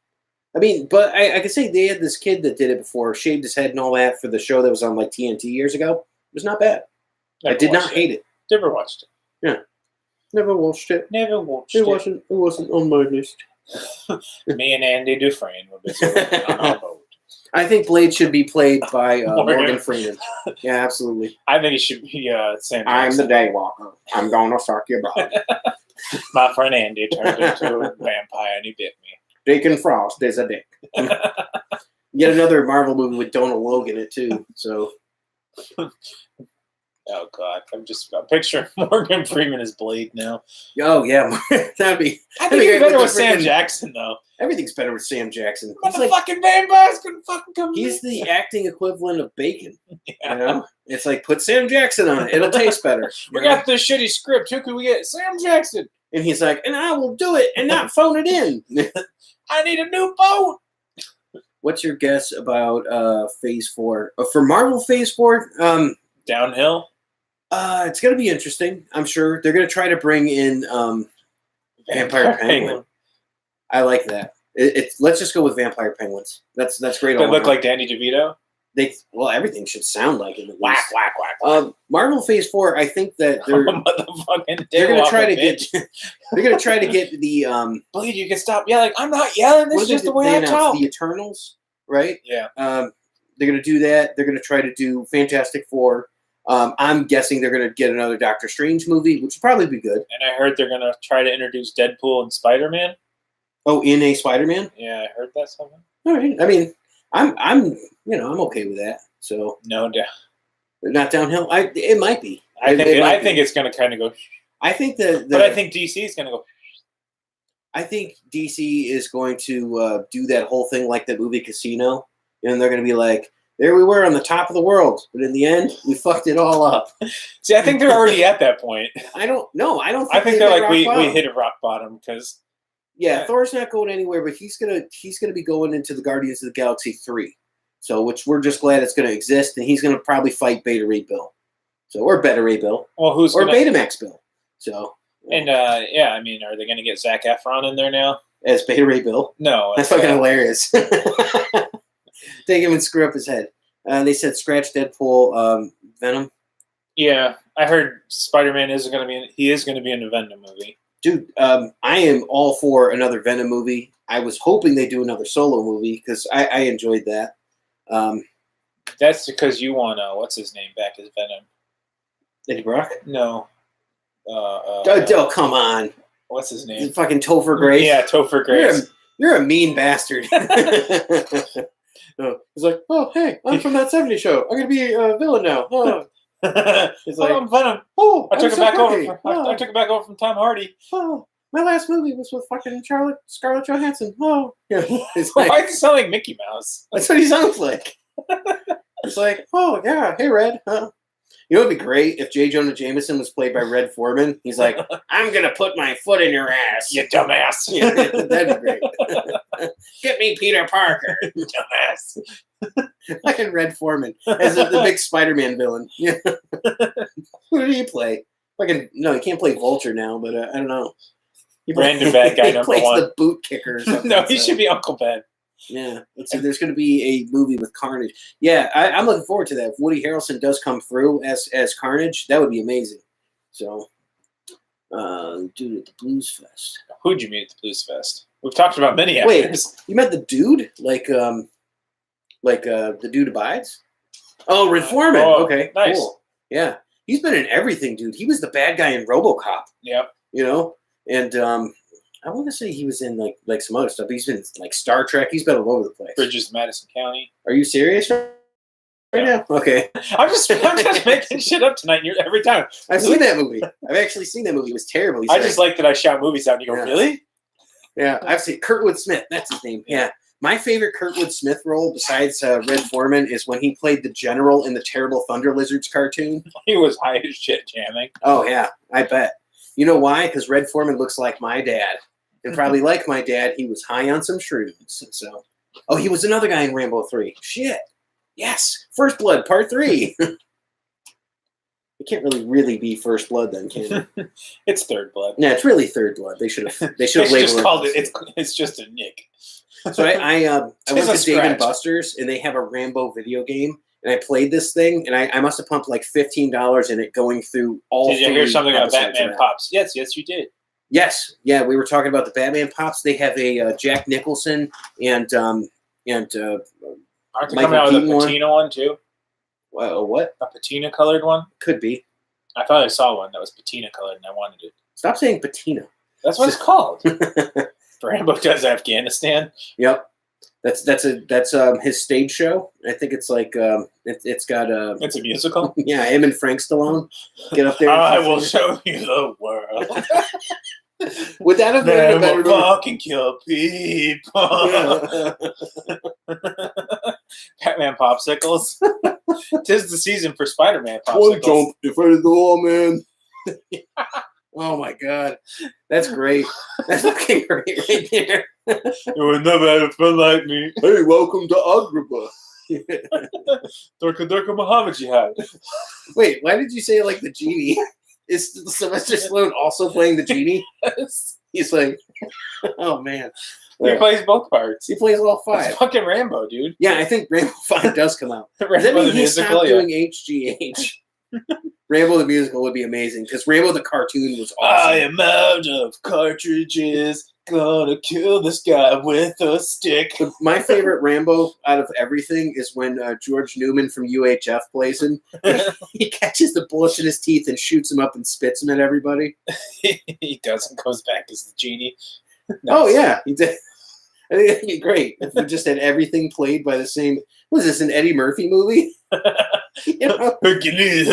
I mean, but I could say they had this kid that did it before, shaved his head and all that for the show that was on like TNT years ago. It was not bad. I did not hate it. Never watched it. Yeah. Never watched it. Never watched it. It wasn't on my list. Me and Andy Dufresne were busy on our boat. I think Blade should be played by Morgan Freeman. Yeah, absolutely. I think he should be Sam Jackson. I'm the Daywalker. I'm gonna suck your blood. My friend Andy turned into a vampire and he bit me. Deacon Frost is a dick. Yet another Marvel movie with Donald Logue in it too. So. Oh God! I'm picturing Morgan Freeman as Blade now. Oh yeah, that'd be. I think it's better with Sam Jackson though. Everything's better with Sam Jackson. Fucking vampires couldn't fucking come. He's the acting equivalent of bacon. Yeah. You know, it's like put Sam Jackson on it; it'll taste better. We got this shitty script. Who can we get? Sam Jackson. And he's like, and I will do it and not phone it in. I need a new boat. What's your guess about Phase 4 for Marvel? Phase 4, downhill. It's going to be interesting. I'm sure they're going to try to bring in Vampire Penguin. I like that. Let's just go with Vampire Penguins. That's great. They look like Danny DeVito. Everything should sound like him. Whack, whack, whack. Marvel Phase 4. I think that they're going to try to get. They're going to try to get the. Bleed, you can stop yelling. I'm not yelling. This is just the way I talk. The Eternals, right? Yeah. They're going to do that. They're going to try to do Fantastic Four. I'm guessing they're going to get another Doctor Strange movie, which would probably be good. And I heard they're going to try to introduce Deadpool and Spider-Man. Oh, in a Spider-Man? Yeah, I heard that somewhere. All right. I mean, I'm okay with that. So no doubt. Not downhill. It might be. I think it's going to kind of go. I think but I think DC is going to go. I think DC is going to do that whole thing like the movie Casino, and they're going to be like, there we were on the top of the world, but in the end, we fucked it all up. See, I think they're already at that point. I don't know. I think they're like we hit a rock bottom because. Yeah, Thor's not going anywhere, but he's gonna be going into the Guardians of the Galaxy 3. So, which we're just glad it's gonna exist, and he's gonna probably fight Beta Ray Bill. So, or Beta Ray Bill. Well, Betamax Bill. So. And I mean, are they gonna get Zac Efron in there now as Beta Ray Bill? No, that's fucking hilarious. Take him and screw up his head. They said scratch Deadpool, Venom. Yeah, I heard Spider-Man is going to be in a Venom movie. Dude, I am all for another Venom movie. I was hoping they do another solo movie because I enjoyed that. That's because you want what's his name back as Venom? Eddie Brock? No. Oh, come on. What's his name? Fucking Topher Grace. Yeah, Topher Grace. You're a mean bastard. He's like, oh, hey, I'm from that 70s show. I'm gonna be a villain now. Oh. He's like, I'm Venom. Oh, I took it back over. I took it back over from Tom Hardy. Oh, my last movie was with fucking Scarlett Johansson. Oh, yeah. It's Why like, does he sound like Mickey Mouse? that's what he sounds like. It's like, oh yeah, hey Red. Huh? You know, it'd be great if J. Jonah Jameson was played by Red Foreman. He's like, I'm gonna put my foot in your ass, You dumbass. Yeah, that'd be great. Get me Peter Parker, Dumbass. fucking Red Foreman as the big Spider-Man villain. Yeah. Who did he play? Fucking no, he can't play Vulture now, but I don't know. Random bad guy he number plays one. the boot kicker or something. No, he should be Uncle Ben. Yeah, let's see. There's going to be a movie with Carnage. Yeah, I'm looking forward to that. If Woody Harrelson does come through as Carnage, that would be amazing. So, dude at the Blues Fest. Who'd you meet at the Blues Fest? We've talked about many Wait, actors. you met the dude? Like the dude abides? Oh, Red Foreman. Oh, okay, nice. Cool. Yeah, he's been in everything, dude. He was the bad guy in RoboCop. Yep. You know, and I want to say he was in like some other stuff. He's been like Star Trek. He's been all over the place. Bridges, Madison County. Are you serious right now? Okay. I'm just making shit up tonight. Every time. I've seen that movie. I've actually seen that movie. It was terrible. I just like that I shout movies out and you go, Yeah. really? Yeah, I've seen Kurtwood Smith. That's his name. Yeah. My favorite Kurtwood Smith role, besides Red Foreman, is when he played the general in the Terrible Thunder Lizards cartoon. He was high as shit jamming. Oh, yeah. I bet. You know why? Because Red Foreman looks like my dad. And probably like my dad, he was high on some shrooms. So, oh, he was another guy in Rambo 3. Shit. Yes. First Blood, Part 3. It can't really be First Blood then, can it? It's Third Blood. Yeah, it's really Third Blood. They should have They should labeled just called it. It's just a nick. So I went It's a to Dave scratch. and Buster's, and they have a Rambo video game, and I played this thing, and I must have pumped like $15 in it going through all. Did you hear something about episodes of Batman that. Pops? Yes, you did. Yes, yeah, we were talking about the Batman Pops. They have a Jack Nicholson and Aren't they Michael coming out with a Keaton one? patina one too? What? A patina colored one? Could be. I thought I saw one that was patina colored and I wanted it. Stop saying patina. That's what it's called. Rambo does Afghanistan. Yep. That's his stage show. I think it's like it's got It's a musical. yeah, him and Frank Stallone get up there. I will show you the world. Would that have been Then a better we'll movie? fucking kill people. Batman popsicles. 'Tis the season for Spider-Man popsicles. in front of the wall, man. Oh my god, that's great. That's fucking great right there. You will never have fun like me. Hey, welcome to Agrabah. Durka Muhammad Jihad. Wait, why did you say it like the genie? Is Sylvester Stallone also playing the genie? He's like, oh man, He plays both parts. he plays all It's five. fucking Rambo, dude. Yeah, I think Rambo 5 does come out. Does that Rambo mean the he musical, stopped yeah. doing HGH? Rambo the musical would be amazing because Rambo the cartoon was awesome. I am out of cartridges. Gonna kill this guy with a stick. But my favorite Rambo out of everything is when George Newman from UHF plays him. He catches the bullets in his teeth and shoots them up and spits them at everybody. He does and goes back as the genie. Oh, Nice. yeah. He did. I think that'd be great if we just had everything played by the same. What is this, an Eddie Murphy movie? You know? Hercules.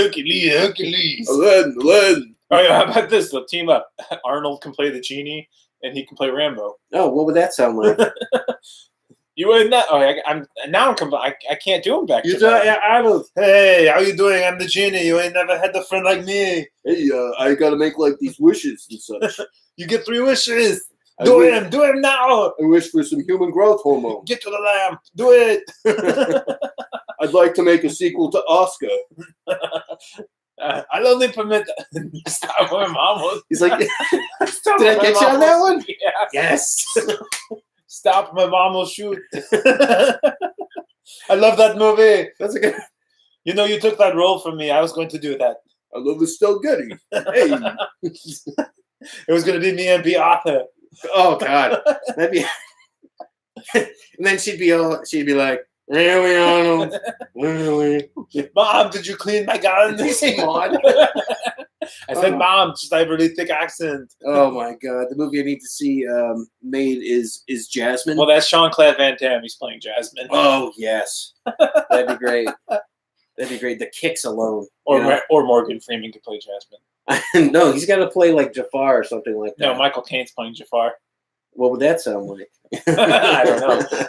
Aladdin. Oh yeah, how about this? They'll team up. Arnold can play the genie, and he can play Rambo. Oh, what would that sound like? You ain't that? Oh, I can't do him back. You to thought, that. yeah, Arnold. Hey, how you doing? I'm the genie. You ain't never had a friend like me. Hey, I gotta make like these wishes and such. You get 3 wishes. I Do wish- him. Do him now. I wish for some human growth hormone. Get to the lamb. Do it. I'd like to make a sequel to Oscar. I'll only permit. Stop my mom. He's like, Did did I get you on that one? Yeah. Yes. Stop, my mom will shoot. I love that movie. That's a good. You know, you took that role from me. I was going to do that. I love the still goody. Hey. It was going to be me and be Arthur. Oh God, that'd be. And then she'd be like, really, Arnold? Really? Mom, did you clean my gun? Did you say Maud? I said, Mom, just I have a really thick accent. Oh my God, the movie I need to see made is Jasmine. Well, that's Jean-Claude Van Damme. He's playing Jasmine. Oh yes, that'd be great. That'd be great. The kicks alone, or Morgan Freeman could play Jasmine. No, he's got to play like Jafar or something like that. No, Michael Caine's playing Jafar. What would that sound like? I don't know.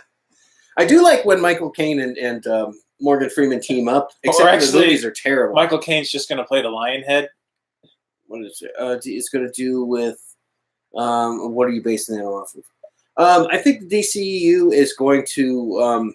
I do like when Michael Caine and Morgan Freeman team up, except the movies are terrible. Michael Caine's just going to play the Lionhead. What is it? It's going to do with what are you basing that off of? I think the DCEU is going to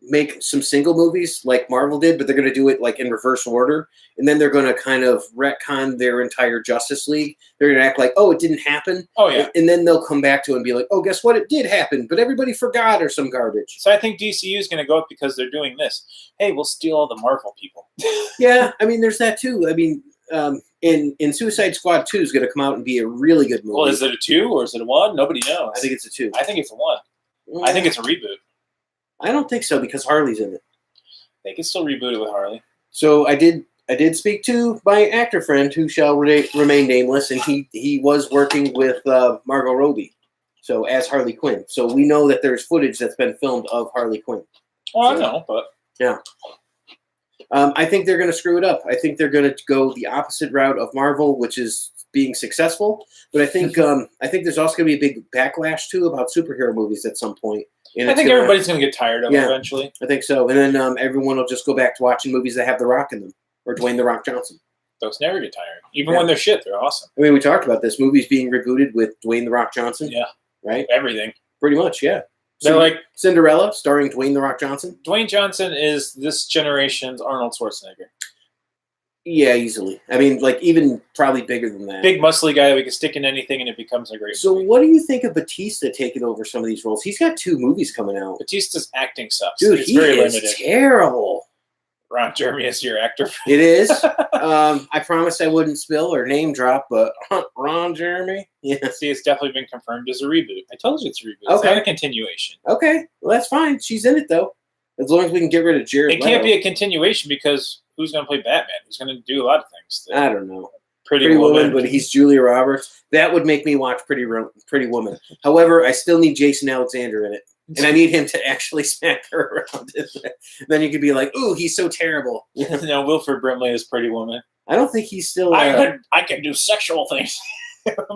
make some single movies like Marvel did, but they're going to do it like in reverse order, and then they're going to kind of retcon their entire Justice League. They're going to act like, oh, it didn't happen. Oh yeah, and then they'll come back to it and be like, oh, guess what? It did happen, but everybody forgot or some garbage. So I think DCU is going to go up because they're doing this. Hey, we'll steal all the Marvel people. Yeah, I mean, there's that too. I mean, in Suicide Squad 2 is going to come out and be a really good movie. Well, is it a 2 or is it a 1? Nobody knows. I think it's a 2. I think it's a 1. I think it's a reboot. I don't think so because Harley's in it. They can still reboot it with Harley. So I did speak to my actor friend who shall remain nameless, and he was working with Margot Robbie, so as Harley Quinn. So we know that there's footage that's been filmed of Harley Quinn. Well, I know, but yeah. I think they're going to screw it up. I think they're going to go the opposite route of Marvel, which is being successful. But I think there's also going to be a big backlash too about superhero movies at some point. I think everybody's going to get tired of it eventually. I think so. And then everyone will just go back to watching movies that have The Rock in them or Dwayne The Rock Johnson. Those never get tired. Even when they're shit, they're awesome. I mean, we talked about this. Movies being rebooted with Dwayne The Rock Johnson. Yeah. Right? Everything. Pretty much, yeah. They're like Cinderella, starring Dwayne The Rock Johnson. Dwayne Johnson is this generation's Arnold Schwarzenegger. Yeah, easily. I mean, like even probably bigger than that. Big muscly guy that we can stick in anything and it becomes a great movie. What do you think of Batista taking over some of these roles? He's got 2 movies coming out. Batista's acting sucks. Dude, it's he very is limited. Terrible. Ron Jeremy is your actor. It is. I promised I wouldn't spill or name drop, but Ron Jeremy. Yeah. See, it's definitely been confirmed as a reboot. I told you it's a reboot. It's not a continuation. Okay, well that's fine. She's in it though, as long as we can get rid of Jared. It can't be a continuation because who's going to play Batman? Who's going to do a lot of things? I don't know. Pretty Woman, but he's Julia Roberts. That would make me watch Pretty Woman. However, I still need Jason Alexander in it. And I need him to actually smack her around. Then you could be like, ooh, he's so terrible. No, Wilford Brimley is Pretty Woman. I don't think he's still... I can do sexual things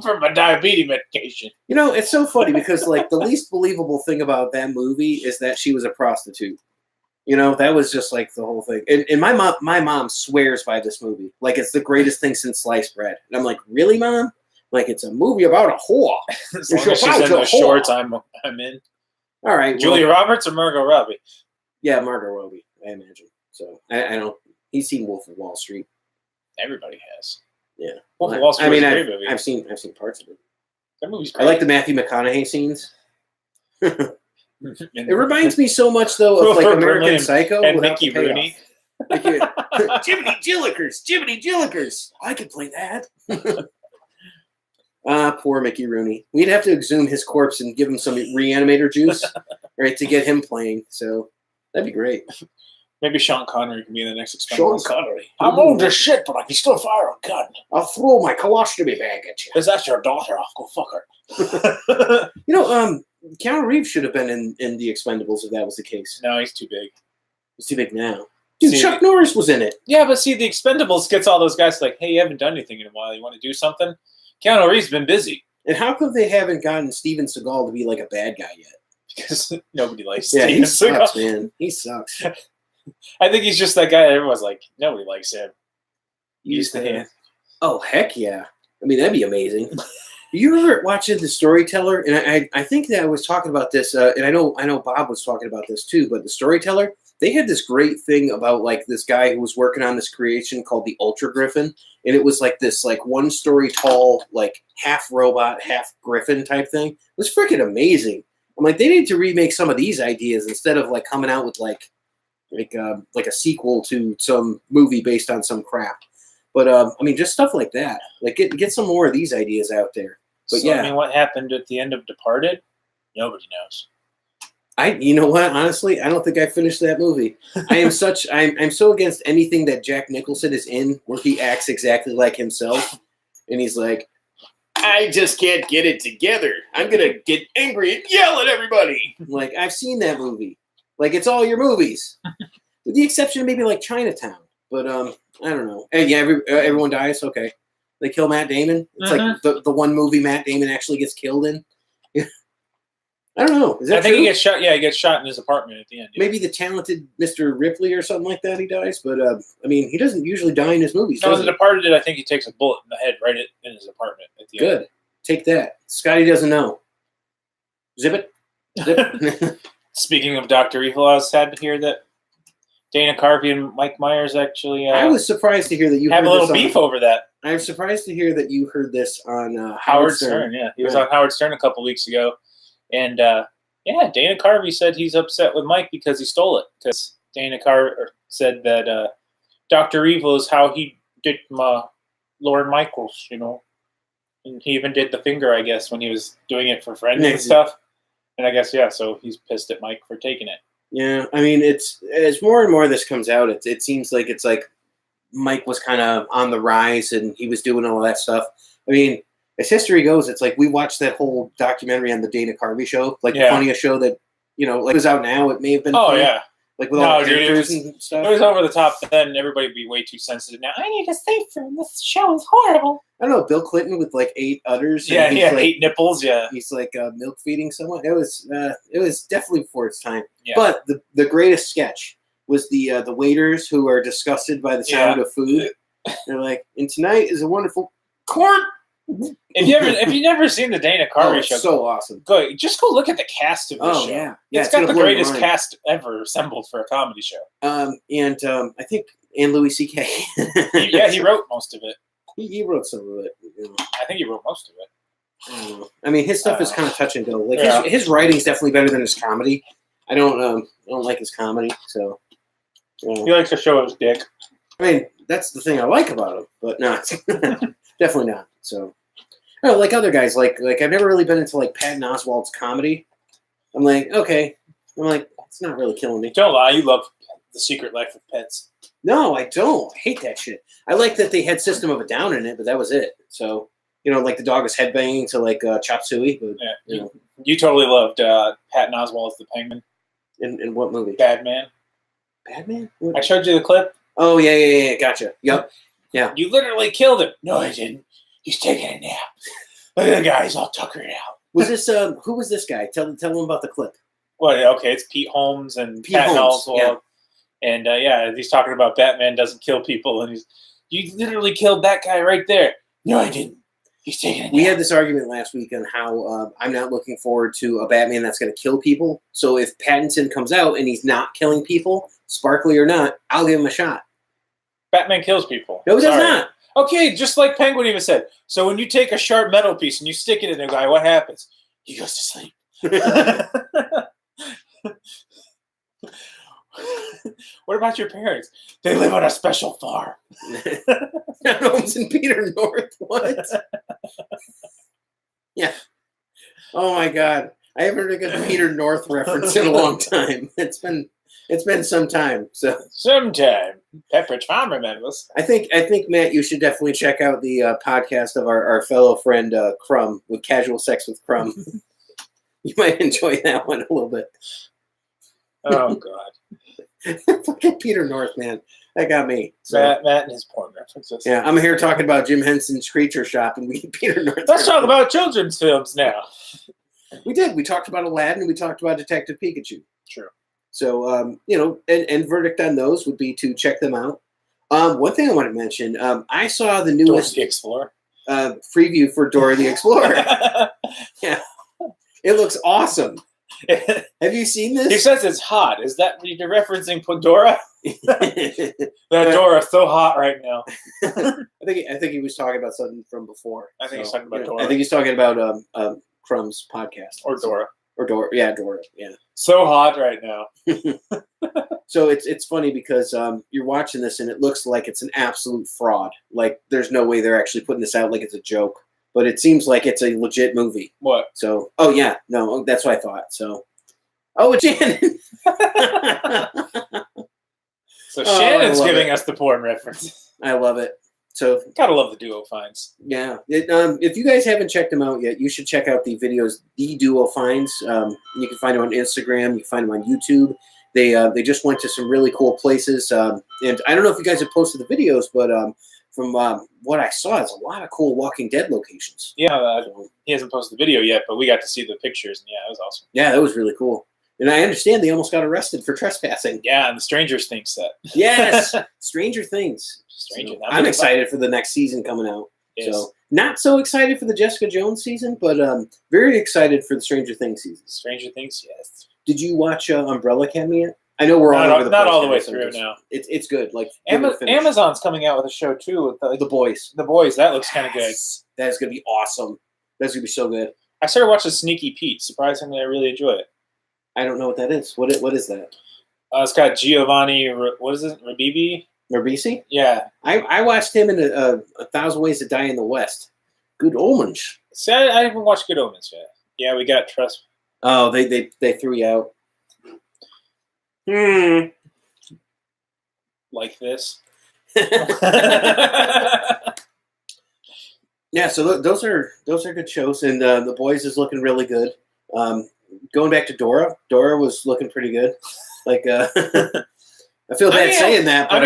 for my diabetes medication. You know, it's so funny because, like, the least believable thing about that movie is that she was a prostitute. You know, that was just, like, the whole thing. And my mom swears by this movie. Like, it's the greatest thing since sliced bread. And I'm like, really, Mom? Like, it's a movie about a whore. As long as she's in the shorts I'm in. All right. Julia Roberts or Margot Robbie? Yeah, Margot Robbie, I imagine. So I don't. He's seen Wolf of Wall Street. Everybody has. Yeah. Wolf of Wall Street is a great movie. I've seen parts of it. That movie's great. I like the Matthew McConaughey scenes. It reminds me so much though of like American Psycho and Mickey Rooney. Jiminy Jillikers. I could play that. Poor Mickey Rooney. We'd have to exhume his corpse and give him some reanimator juice, right, to get him playing. So that'd be great. Maybe Sean Connery can be in the next Expendables. Sean Connery. I'm old as shit, but I can still fire a gun. I'll throw my colostomy bag at you. Is that your daughter? I'll go fuck her. You know, Keanu Reeves should have been in the Expendables if that was the case. No, he's too big. He's too big now. Dude, Chuck Norris was in it. Yeah, but see, the Expendables gets all those guys like, hey, you haven't done anything in a while. You want to do something? Keanu Reeves has been busy. And how come they haven't gotten Steven Seagal to be like a bad guy yet? Because nobody likes Steven Steven Seagal. Seagal. Man. He sucks. I think he's just that guy that everyone's like, nobody likes him. Use the hand. Oh, heck yeah. I mean, that'd be amazing. You ever watching The Storyteller? And I think that I was talking about this, and I know Bob was talking about this too, but The Storyteller, they had this great thing about like this guy who was working on this creation called the Ultra Griffin. And it was like this like 1 story tall, like half robot, half griffin type thing. It was freaking amazing. I'm like, they need to remake some of these ideas instead of like coming out with like a sequel to some movie based on some crap. But I mean, just stuff like that. Like get some more of these ideas out there. But so, yeah, I mean, what happened at the end of Departed? Nobody knows. you know what? Honestly, I don't think I finished that movie. I'm so against anything that Jack Nicholson is in where he acts exactly like himself, and he's like, I just can't get it together. I'm gonna get angry and yell at everybody. Like, I've seen that movie. Like, it's all your movies, with the exception of maybe like Chinatown. But I don't know. And yeah, everyone dies. Okay, they kill Matt Damon. It's like the one movie Matt Damon actually gets killed in. I don't know. Is that I think true? he gets shot. Yeah, he gets shot in his apartment at the end. Yeah. Maybe the talented Mr. Ripley or something like that. He dies, but I mean, he doesn't usually die in his movies. No, does The he? Departed. I think he takes a bullet in the head right in his apartment at the end. Good. Take that. Scotty doesn't know. Zip it. Zip. Speaking of Dr. Evil, I was sad to hear that Dana Carvey and Mike Myers actually I was surprised to hear that you have heard a little this beef over that. I'm surprised to hear that you heard this on Howard Stern. Yeah, he was on Howard Stern a couple weeks ago, and yeah, Dana Carvey said he's upset with Mike because he stole it. Because Dana Carvey said that Dr. Evil is how he did Lord Michaels, you know, and he even did the finger, I guess, when he was doing it for friends and stuff. And I guess so he's pissed at Mike for taking it. Yeah, I mean, it's as more and more of this comes out, it seems like it's like Mike was kind of on the rise and he was doing all that stuff. I mean, as history goes, it's like we watched that whole documentary on the Dana Carvey show, like the funniest show that, you know, like was out now. It may have been. Oh, yeah. Like with all the characters and stuff. It was over the top then. Everybody would be way too sensitive now. I need a safe room. This show is horrible. I don't know, Bill Clinton with like 8 udders. Yeah, he had like, 8 nipples, yeah. He's like milk feeding someone. It was definitely before its time. Yeah. But the greatest sketch was the waiters who are disgusted by the sound of food. They're like, and tonight is a wonderful corn. If you've never seen the Dana Carvey show, so awesome. Go look at the cast of this show. Yeah, it's got the greatest cast ever assembled for a comedy show. And I think Louis C.K. Yeah, he wrote most of it. He wrote some of it. You know. I think he wrote most of it. I mean, his stuff is kind of touch and go. Like his writing's definitely better than his comedy. I don't like his comedy, so. He likes to show his dick. I mean, that's the thing I like about him, but no, definitely not. So, no, like other guys, like I've never really been into like Patton Oswalt's comedy. I'm like, okay. I'm like, it's not really killing me. Don't lie, you love The Secret Life of Pets. No, I don't. I hate that shit. I like that they had System of a Down in it, but that was it. So, you know, like the dog was headbanging to like Chop Suey. But, yeah, you totally loved Patton Oswalt as the Penguin. In what movie? Batman. Batman? I showed you the clip. Oh, yeah. Gotcha. Yep. Yeah. You literally killed him. No, I didn't. He's taking a nap. Look at the guy. He's all tuckered out. Was this, who was this guy? Tell him about the clip. Well, okay, it's Pete Holmes and Patton Oswalt. Yeah. And, he's talking about Batman doesn't kill people. And you literally killed that guy right there. No, I didn't. He's taking a nap. We had this argument last week on how I'm not looking forward to a Batman that's going to kill people. So if Pattinson comes out and he's not killing people, sparkly or not, I'll give him a shot. Batman kills people. No, he does not. Okay, just like Penguin even said. So when you take a sharp metal piece and you stick it in a guy, what happens? He goes to sleep. What about your parents? They live on a special farm. Homes in Peter North. What? Yeah. Oh my God. I haven't heard a good Peter North reference in a long time. It's been some time. So sometime. Pepperidge Farm remembers. I think Matt, you should definitely check out the podcast of our fellow friend Crumb with Casual Sex with Crumb. You might enjoy that one a little bit. Oh God. Fucking Peter North, man. That got me. So, Matt and his porn references. Yeah, I'm here talking about Jim Henson's Creature Shop and Peter North. Let's talk about children's films now. We did. We talked about Aladdin. We talked about Detective Pikachu. True. So, and verdict on those would be to check them out. One thing I want to mention, I saw the newest Dora the Explorer preview for Dora the Explorer. Yeah, it looks awesome. Have you seen this? He says it's hot. Is that you're referencing Pandora? That Dora's so hot right now. I think he was talking about something from before. I think he's talking about Dora. I think he's talking about Crumb's podcast or Dora. Or Dora. Yeah, Dora. Yeah. So hot right now. So it's funny because you're watching this and it looks like it's an absolute fraud. Like there's no way they're actually putting this out like it's a joke. But it seems like it's a legit movie. What? So, oh yeah, no, that's what I thought. So, oh, it's Shannon. So Shannon's giving it. us the porn reference. I love it. So, Gotta love the Duo Finds. yeah. If you guys haven't checked them out yet, you should check out the videos The Duo Finds. You can find them on Instagram. You can find them on YouTube. They just went to some really cool places. And I don't know if you guys have posted the videos, but from what I saw, it's a lot of cool Walking Dead locations. Yeah, he hasn't posted the video yet, but we got to see the pictures, and yeah, it was awesome. Yeah, that was really cool. And I understand they almost got arrested for trespassing. Yeah, and the Stranger Things set. Yes, Stranger Things. Stranger. So, I'm excited for the next season coming out. Yes. So not so excited for the Jessica Jones season, but very excited for the Stranger Things season. Stranger Things, yes. Did you watch Umbrella Academy yet? I know we're all over the not place all the way so through now. It's good. Like Amazon's coming out with a show too with The Boys. The Boys. That looks kind of good. That is gonna be awesome. That's gonna be so good. I started watching Sneaky Pete. Surprisingly, I really enjoy it. I don't know what that is. What is that? It's got Giovanni. What is it? Rabibi? Ribisi? Yeah. I watched him in a Thousand Ways to Die in the West. Good Omens. See, I haven't watched Good Omens yet. Yeah, we got Trust. Oh, they threw you out. Like this. Yeah, so those are good shows, and The Boys is looking really good. Going back to Dora was looking pretty good. Like, I feel bad saying that, but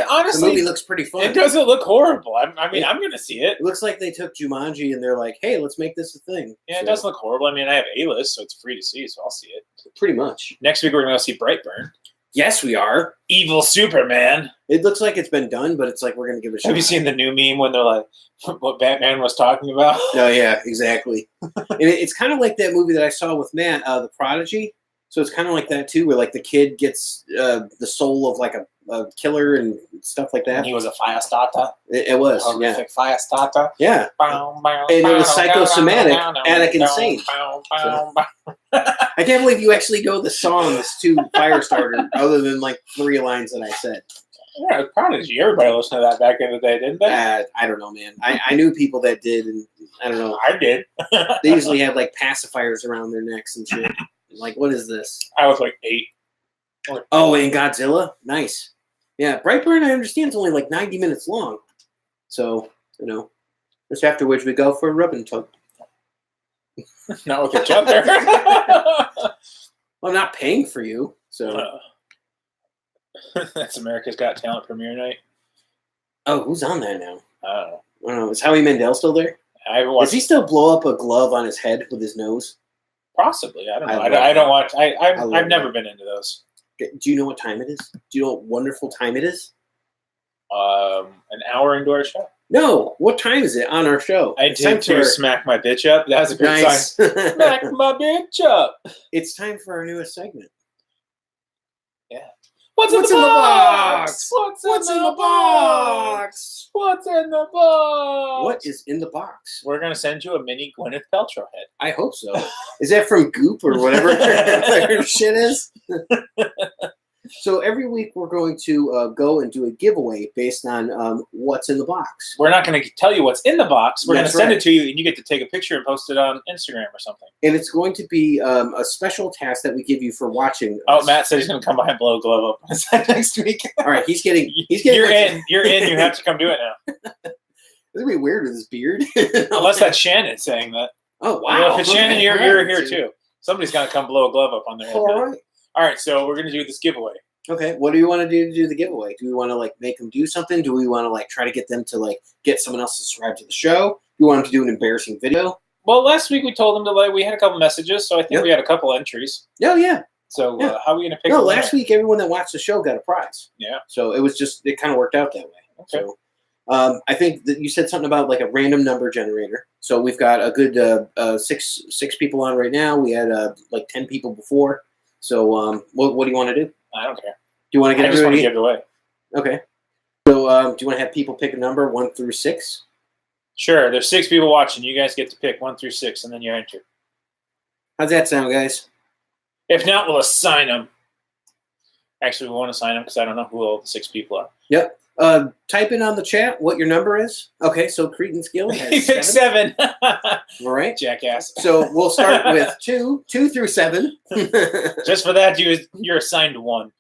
honestly, the movie looks pretty fun. It doesn't look horrible. I'm going to see it. It looks like they took Jumanji and they're like, hey, let's make this a thing. Yeah, it doesn't look horrible. I mean, I have A-list, so it's free to see, so I'll see it. Pretty much. Next week, we're going to see Brightburn. Yes, we are. Evil Superman. It looks like it's been done, but it's like we're going to give it a shot. Have you seen the new meme when they're like, what Batman was talking about? Oh, yeah, exactly. And it's kind of like that movie that I saw with Matt, The Prodigy. So it's kind of like that, too, where like the kid gets the soul of like a killer and stuff like that. And he was a fire starter. It was, horrific fire starter. Yeah. And it was psychosomatic, Attic Insane. I can't believe you actually know the songs to Firestarter other than like 3 lines that I said. Yeah, Prodigy. Everybody listened to that back in the day, didn't they? I don't know, man. I knew people that did, and I don't know. I did. They usually have like pacifiers around their necks and shit. Like, what is this? I was like 8. Oh, and Godzilla? Nice. Yeah, Brightburn, I understand, is only like 90 minutes long. So, just after which we go for a rub and tug. Not with each other. Well, I'm not paying for you, so. That's America's Got Talent premiere night. Oh, who's on that now? I don't know. Is Howie Mandel still there? I haven't watched. Does he still blow up a glove on his head with his nose? Possibly. I don't know. I don't watch. I've never been into those. Do you know what time it is? Do you know what wonderful time it is? An hour into our show. No. What time is it on our show? I did to smack my bitch up. That's a good sign. Smack my bitch up. It's time for our newest segment. Yeah. What's in the box? What's in the box? What's in the box? What is in the box? We're gonna send you a mini Gwyneth Paltrow head. I hope so. Is that from Goop or whatever her shit is? So every week we're going to go and do a giveaway based on what's in the box. We're not going to tell you what's in the box. We're going to send it to you, and you get to take a picture and post it on Instagram or something. And it's going to be a special task that we give you for watching. Oh, Matt said he's going to come by and blow a glove up next week. All right, he's getting. You're in. You're in. You have to come do it now. It's gonna be weird with his beard. Unless that's Shannon saying that. Oh wow! Well, if it's Shannon, you're here too. Somebody's going to come blow a glove up on their head. All right, so we're going to do this giveaway. Okay, what do you want to do the giveaway? Do we want to like make them do something? Do we want to like try to get them to like get someone else to subscribe to the show? Do we want them to do an embarrassing video? Well, last week we told them to we had a couple messages, so I think we had a couple entries. Oh yeah. So how are we going to pick? No, last week everyone that watched the show got a prize. Yeah. So it kind of worked out that way. Okay. So I think that you said something about like a random number generator. So we've got a good six people on right now. We had like 10 people before. So what do you want to do? I don't care. Do you want to get? I just want to give it away. Okay. So do you want to have people pick a number 1 through 6? Sure. There's 6 people watching. You guys get to pick 1 through 6, and then you enter. How's that sound, guys? If not, we'll assign them. Actually, we won't assign them because I don't know who all the 6 people are. Yep. Type in on the chat what your number is. Okay, so Cretan's Guild has He picked 7. All right. Jackass. So we'll start with 2 through 7. Just for that, you're assigned 1.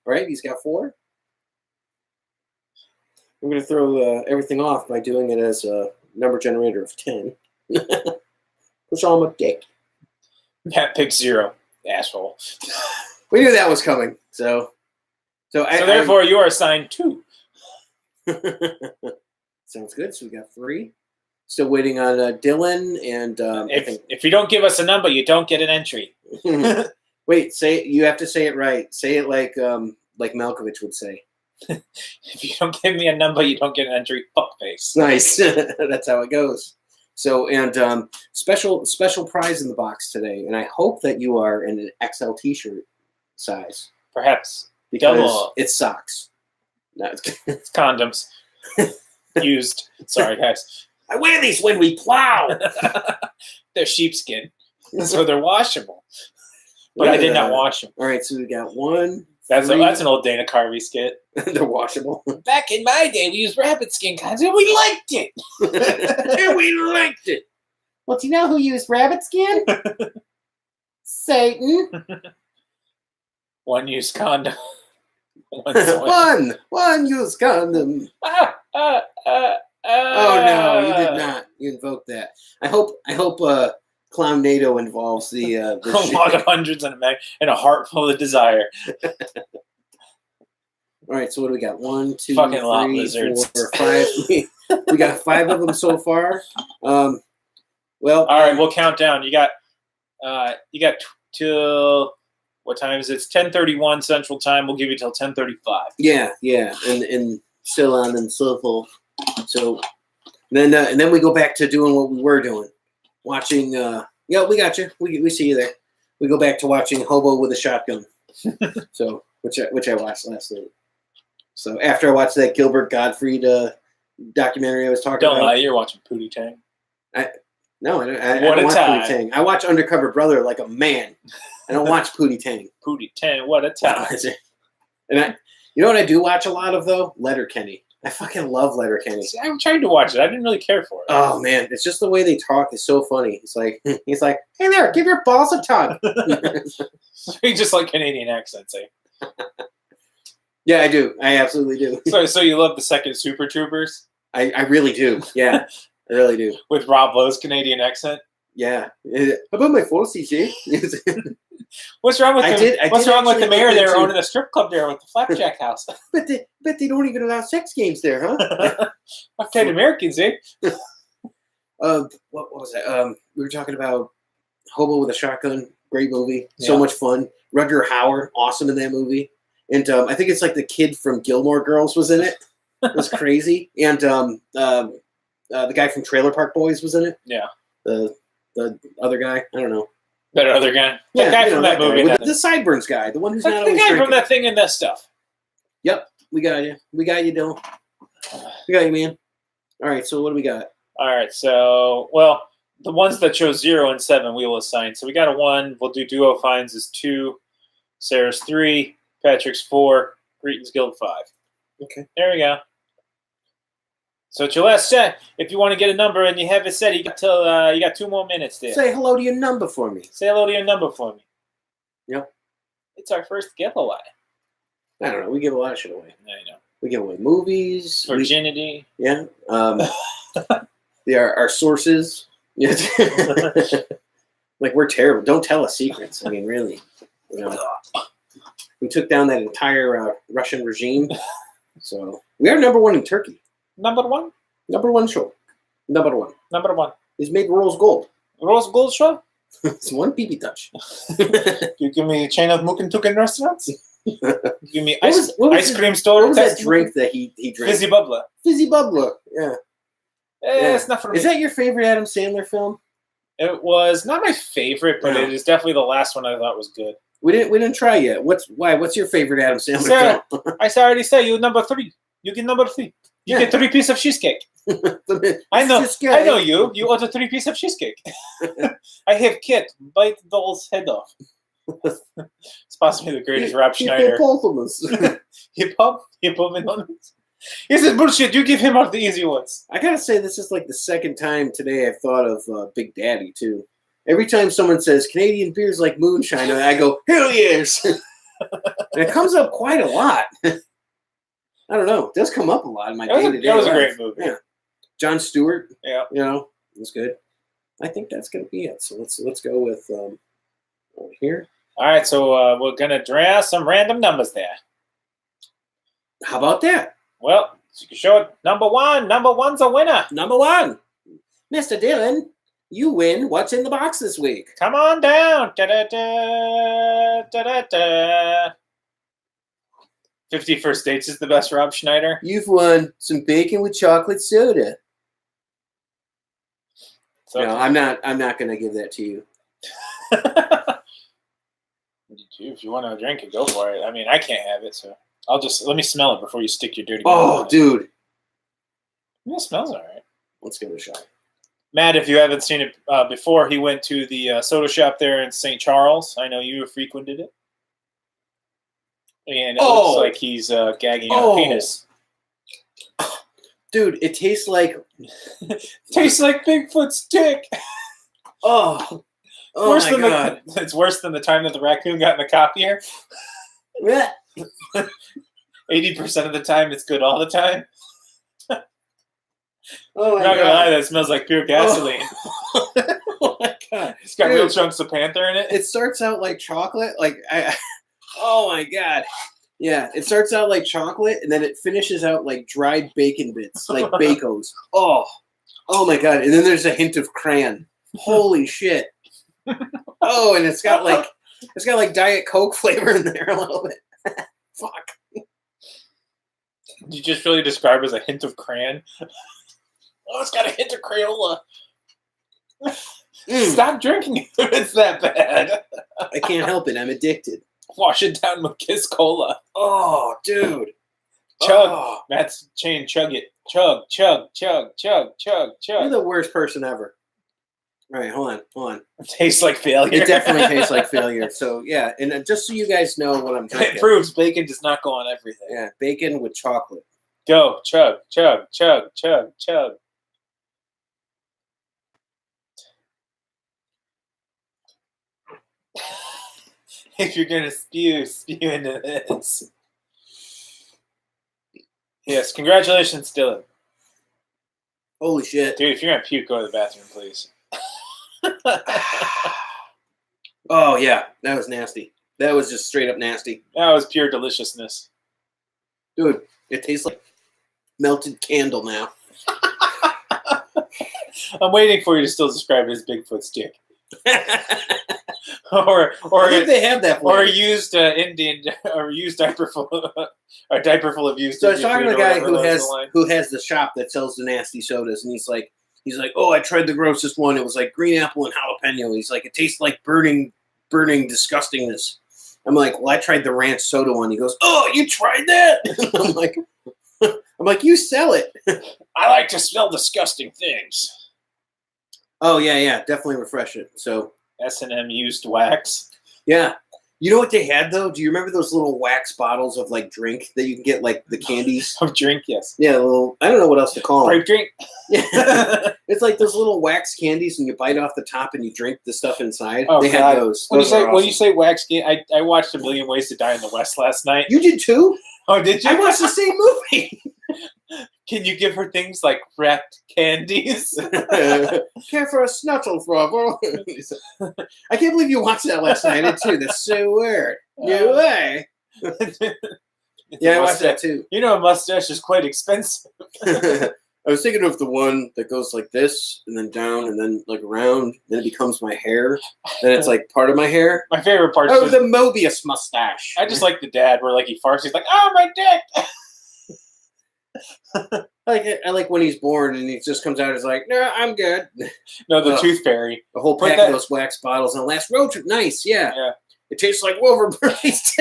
Right, he's got 4. I'm going to throw everything off by doing it as a number generator of 10. Which I'm a dick. Matt picked 0. Asshole. We knew that was coming, so therefore, you are assigned 2. Sounds good. So we got 3. Still waiting on Dylan and. If you don't give us a number, you don't get an entry. Wait, you have to say it right. Say it like Malkovich would say. If you don't give me a number, you don't get an entry. Fuckface. Nice. That's how it goes. So, and special prize in the box today, and I hope that you are in an XL T-shirt size. Perhaps. Because Double. it's socks. No, It's condoms. Used. Sorry, guys. I wear these when we plow. They're sheepskin, so they're washable. But I did not wash them. All right, so we got 1. That's 3. an old Dana Carvey skit. They're washable. Back in my day, we used rabbit skin condoms, and we liked it. And we liked it. Well, do you know who used rabbit skin? Satan. One used condom. One used condom. Oh no, you did not. You invoked that. I hope Clown NATO involves the a lot of hundreds and a heart full of desire. All right, so what do we got? 1, 2, Fucking 3, 4, 5. We got 5 of them so far. Well, all right, we'll count down. You got till what time is it? It's 10:31 Central Time. We'll give you till 10:35. Yeah, and still on and so forth. So then and then we go back to doing what we were doing, watching. Yeah, we got you. We see you there. We go back to watching Hobo with a Shotgun. So which I watched last night. So after I watched that Gilbert Gottfried documentary I was talking about. Don't lie, you're watching Pootie Tang. No, I don't watch Pootie Tang. I watch Undercover Brother like a man. I don't watch Pootie Tang. Pootie Tang, what a time. And you know what I do watch a lot of though? Letterkenny. I fucking love Letterkenny. See, I'm trying to watch it. I didn't really care for it. Oh man, it's just the way they talk is so funny. He's like, hey there, give your balls a tug. He just like Canadian accents, eh? Yeah, I do. I absolutely do. So you love the second Super Troopers? I really do. Yeah, I really do. With Rob Lowe's Canadian accent? Yeah. How about my forces, eh? What's wrong with What's wrong with the mayor there owning a strip club there with the Flapjack House? But they don't even allow sex games there, huh? What kind of Americans, eh? What was that? We were talking about Hobo with a Shotgun. Great movie. So much fun. Rutger Hauer, awesome in that movie. And I think it's like the kid from Gilmore Girls was in it. It was crazy. And the guy from Trailer Park Boys was in it. Yeah. The other guy. I don't know. That other guy. That guy from that movie. The Sideburns guy. The one who's not always the guy drinking. from that thing and that stuff. Yep. We got you. We got you, Dylan. We got you, man. All right. So what do we got? All right. So, well, the ones that chose 0 and 7 we will assign. So we got a 1. We'll do Duo Finds is 2. Sarah's 3. Patrick's 4. Greetings Guild 5. Okay. There we go. So it's your last set. If you want to get a number and you have it set, you got till you got 2 more minutes there. Say hello to your number for me. Say hello to your number for me. Yep. It's our first giveaway. I don't know. We give a lot of shit away. I know. We give away movies. Virginity. Yeah. They are our sources. Like we're terrible. Don't tell us secrets. I mean, really. You know, we took down that entire Russian regime. So we are number 1 in Turkey. Number 1? Number 1 show. Number 1. Number 1. He's made rose gold. Rose gold show? It's one pee touch. You give me a chain of Mukin Restaurants? Give me ice cream What store? was that drink that he drank? Fizzy Bubbler. Fizzy Bubbler. Yeah. It's not for me. Is that your favorite Adam Sandler film? It was not my favorite, but it is definitely the last one I thought was good. We didn't try yet. What's your favorite Adam Sandler film? I already said you number 3. You get number 3. You get 3 pieces of cheesecake. I know you. You ordered 3 pieces of cheesecake. I have Kit bite the doll's head off. It's possibly the greatest Rob Schneider. Hippopotamus. Hippopotamus. He says, bullshit, you give him all the easy ones. I gotta say, this is like the second time today I've thought of Big Daddy, too. Every time someone says, Canadian beer's like moonshine, I go, hell yes! And it comes up quite a lot. I don't know. It does come up a lot in my day-to-day That was life. a great movie. Yeah. John Stewart. Yeah. You know, it was good. I think that's gonna be it. So let's go with over here. All right, so we're gonna draw some random numbers there. How about that? Well, you can show it. Number 1. Number 1's a winner. Number 1. Mr. Dillon, you win. What's in the box this week? Come on down. Da-da-da, da-da-da. 50 First Dates is the best Rob Schneider. You've won some bacon with chocolate soda. So, no, I'm not going to give that to you. If you want to drink it, go for it. I mean, I can't have it, so let me smell it before you stick your dirty. Oh, dude. Yeah, it smells all right. Let's give it a shot. Matt, if you haven't seen it before, he went to the soda shop there in St. Charles. I know you have frequented it. And it looks like he's gagging on penis. Dude, it tastes like... tastes like Bigfoot's dick. Oh my God. It's worse than the time that the raccoon got in the copier. 80% of the time, it's good all the time. Oh my I'm not gonna God. lie, that smells like pure gasoline. Oh my God. It's got real chunks of Panther in it. It starts out like chocolate. Oh my God. Yeah, it starts out like chocolate, and then it finishes out like dried bacon bits, like Bacos. Oh my God. And then there's a hint of crayon. Holy shit. Oh, and it's got like Diet Coke flavor in there a little bit. Fuck. You just really describe it as a hint of crayon. Oh, it's got a hint of Crayola. Stop drinking it if it's that bad. I can't help it. I'm addicted. Wash it down with Kiss Cola. Oh, dude. Chug. Oh. Matt's chain, chug it. Chug, chug, chug, chug, chug, chug. You're the worst person ever. All right, hold on. It tastes like failure. It definitely tastes like failure. So, yeah, and just so you guys know what I'm drinking. It proves bacon does not go on everything. Yeah, bacon with chocolate. Go. Chug, chug, chug, chug, chug. If you're going to spew into this. Yes, congratulations, Dylan. Holy shit. Dude, if you're going to puke, go to the bathroom, please. Oh, yeah, that was nasty. That was just straight up nasty. That was pure deliciousness. Dude, it tastes like melted candle now. I'm waiting for you to still describe it as Bigfoot's dick. or I think they have that or flavor. used Indian or used diaper full of used. So I was Indian talking to food a or guy whatever who has the shop that sells the nasty sodas, and he's like, oh, I tried the grossest one. It was like green apple and jalapeno. He's like, it tastes like burning disgustingness. I'm like, well, I tried the ranch soda one. He goes, oh, you tried that? I'm like, you sell it. I like to smell disgusting things. Oh yeah, definitely refresh it. So S&M used wax. yeah. You know what they had though? Do you remember those little wax bottles of like drink that you can get, like the candies? Of drink, yes. Yeah, little. I don't know what else to call them. Grape drink. Yeah, it's like those little wax candies, and you bite off the top and you drink the stuff inside. Oh, they God. had those. When Those are you awesome. say wax, I watched A Million Ways to Die in the West last night. You did too? Oh, did you? I watched the same movie. Can you give her things like wrapped candies? Care for a snuttle frobble? I can't believe you watched that last night. I did too. That's so weird. No way. Yeah, I watched that too. You know, a mustache is quite expensive. I was thinking of the one that goes like this, and then down, and then like around, then it becomes my hair. Then it's like part of my hair. My favorite part Oh, is the Mobius mustache. I just like the dad where like he farts, he's like, oh, my dick. I like when he's born and he just comes out as like, no, I'm good. No, the tooth fairy. A whole pack of those wax bottles on the last road trip. Nice, yeah. It tastes like Wolverine teeth.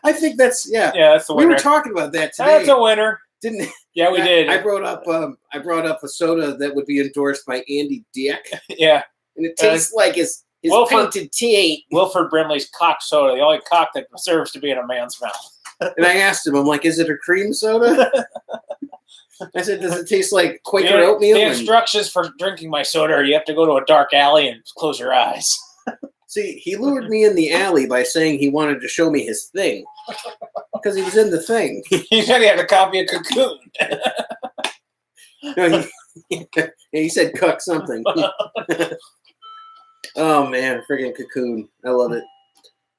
I think that's Yeah, that's the winner. We were talking about that today. That's a winner. Didn't? Yeah, we did. I brought up a soda that would be endorsed by Andy Dick. Yeah, and it tastes like his painted taint. Wilford Brimley's cock soda, the only cock that deserves to be in a man's mouth. And I asked him, I'm like, is it a cream soda? I said, does it taste like Quaker oatmeal? The instructions for drinking my soda are you have to go to a dark alley and close your eyes. See, he lured me in the alley by saying he wanted to show me his thing. Because he was in the thing. He said he had a copy of Cocoon. No, he said cuck something. Oh, man, friggin' Cocoon. I love it.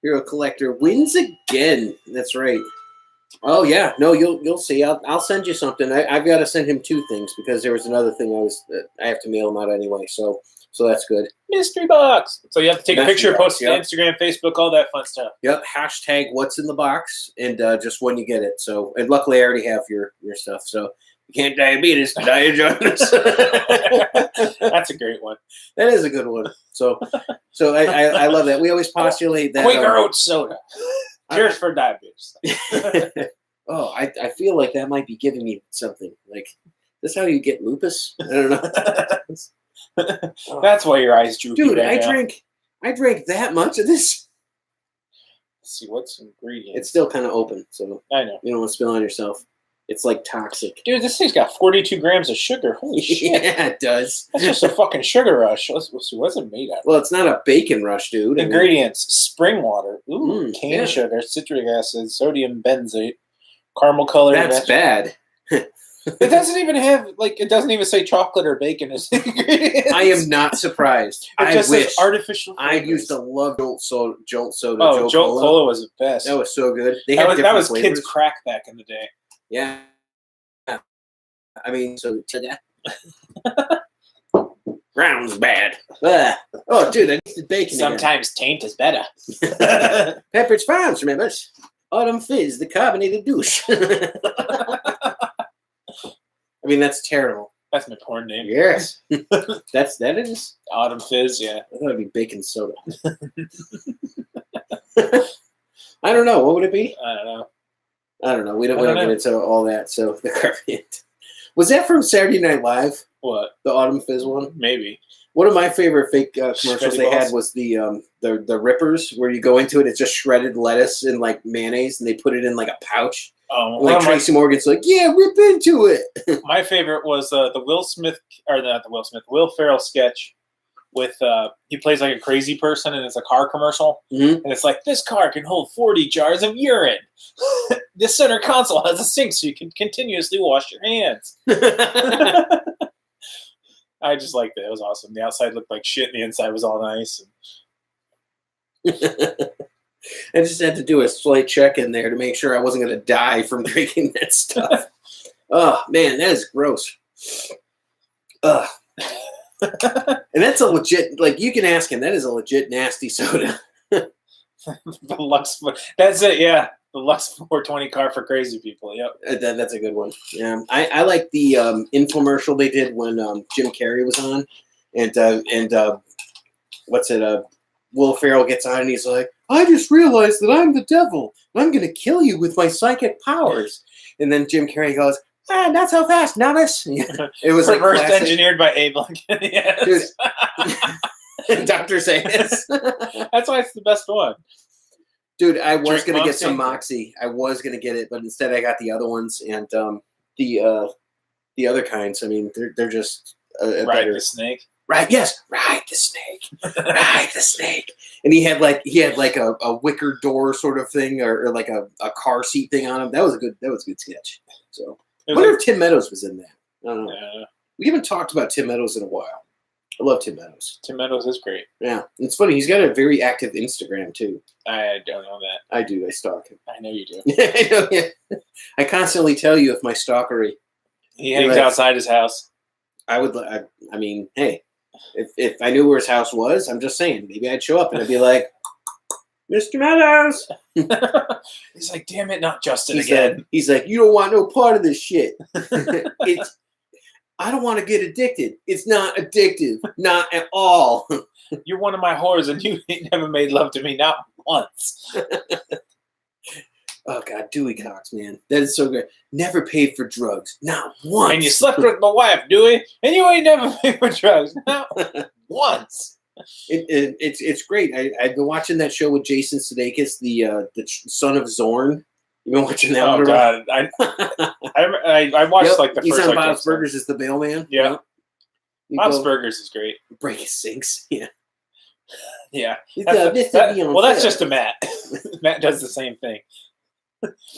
Hero Collector wins again. That's right. Oh yeah, no, you'll see. I'll send you something. I've got to send him 2 things because there was another thing I have to mail him out anyway. So that's good. Mystery box. So you have to take a picture, post it yep. to Instagram, Facebook, all that fun stuff. Yep. # what's in the box and just when you get it. So and luckily I already have your stuff. So you can't diabetes, diabetes. That's a great one. That is a good one. So I love that. We always postulate that Quaker oat soda. Cheers for diabetes. Oh, I feel like that might be giving me something. Like, this how you get lupus? I don't know. That's why your eyes droopy. Dude, right I drank that much of this. Let's see what's ingredients. It's still kind of open, so I know. You don't want to spill on yourself. It's like toxic. Dude, this thing's got 42 grams of sugar. Holy shit. Yeah, it does. That's just a fucking sugar rush. What's it made out of? Well, it's not a bacon rush, dude. Ingredients: spring water, cane sugar, citric acid, sodium benzoate, caramel color. That's bad. It doesn't even have, it doesn't even say chocolate or bacon as ingredients. I am not surprised. It just says artificial flavors. I used to love Jolt soda. Oh, Jolt Cola was the best. That was so good. That was flavors. Kids' crack back in the day. Yeah. I mean, so Brown's bad. Oh, dude, I need the bacon. Sometimes taint is better. Pepperidge Farms, remember? Autumn Fizz, the carbonated douche. I mean, that's terrible. That's my porn name. Yes. that is? Autumn Fizz, yeah. I thought it'd be bacon soda. I don't know. What would it be? I don't know. We don't get into all that. So the carbonated. Was that from Saturday Night Live? What? The Autumn Fizz one? Maybe. One of my favorite fake commercials they had was the Rippers, where you go into it, it's just shredded lettuce and like mayonnaise, and they put it in like a pouch. Oh, like Tracy Morgan's like, yeah, rip into it. My favorite was the Will Ferrell sketch with he plays like a crazy person, and it's a car commercial, and it's like, this car can hold 40 jars of urine. This center console has a sink, so you can continuously wash your hands. I just liked it. It was awesome. The outside looked like shit, and the inside was all nice. I just had to do a slight check in there to make sure I wasn't going to die from drinking that stuff. Oh, man, that is gross. Ugh. And that's a legit, like, you can ask him, that is a legit nasty soda. The Lux, that's it, yeah. The Lux 420 car for crazy people, yep. That's a good one. Yeah, I like the infomercial they did when Jim Carrey was on. And what's it, Will Ferrell gets on and he's like, I just realized that I'm the devil. I'm going to kill you with my psychic powers. And then Jim Carrey goes, not so fast, novice. It was reverse like engineered by Abe Lincoln. Yes. Dr. Sayers. That's why it's the best one. Dude, I was going to get some Moxie. I was going to get it, but instead I got the other ones and the other kinds. I mean, they're just Ride the snake. Right, yes, ride the snake, ride the snake. And he had like a wicker door sort of thing, or like a car seat thing on him. That was a good sketch. So I wonder if Tim Meadows was in that. I don't know. We haven't talked about Tim Meadows in a while. I love Tim Meadows. Tim Meadows is great. Yeah, it's funny. He's got a very active Instagram too. I don't know that. I do. I stalk him. I know you do. I know. Yeah. I constantly tell you of my stalkery. He hangs outside his house. I mean, hey. If I knew where his house was, I'm just saying, maybe I'd show up and I'd be like, Mr. Meadows. He's like, damn it, not Justen again. He's like, you don't want no part of this shit. I don't want to get addicted. It's not addictive. Not at all. You're one of my whores and you ain't never made love to me, not once. Oh God, Dewey Cox, man, that is so good. Never paid for drugs, not once. And you slept with my wife, Dewey, and you ain't never paid for drugs, not once. It's great. I've been watching that show with Jason Sudeikis, the son of Zorn. You've been watching that? Oh God, I watched like the he's first. on Like, Bob's Burgers as the mailman. Yeah, Bob's go, Burgers is great. Break his sinks. Yeah, yeah. Well, that's just a Matt. Matt does the same thing.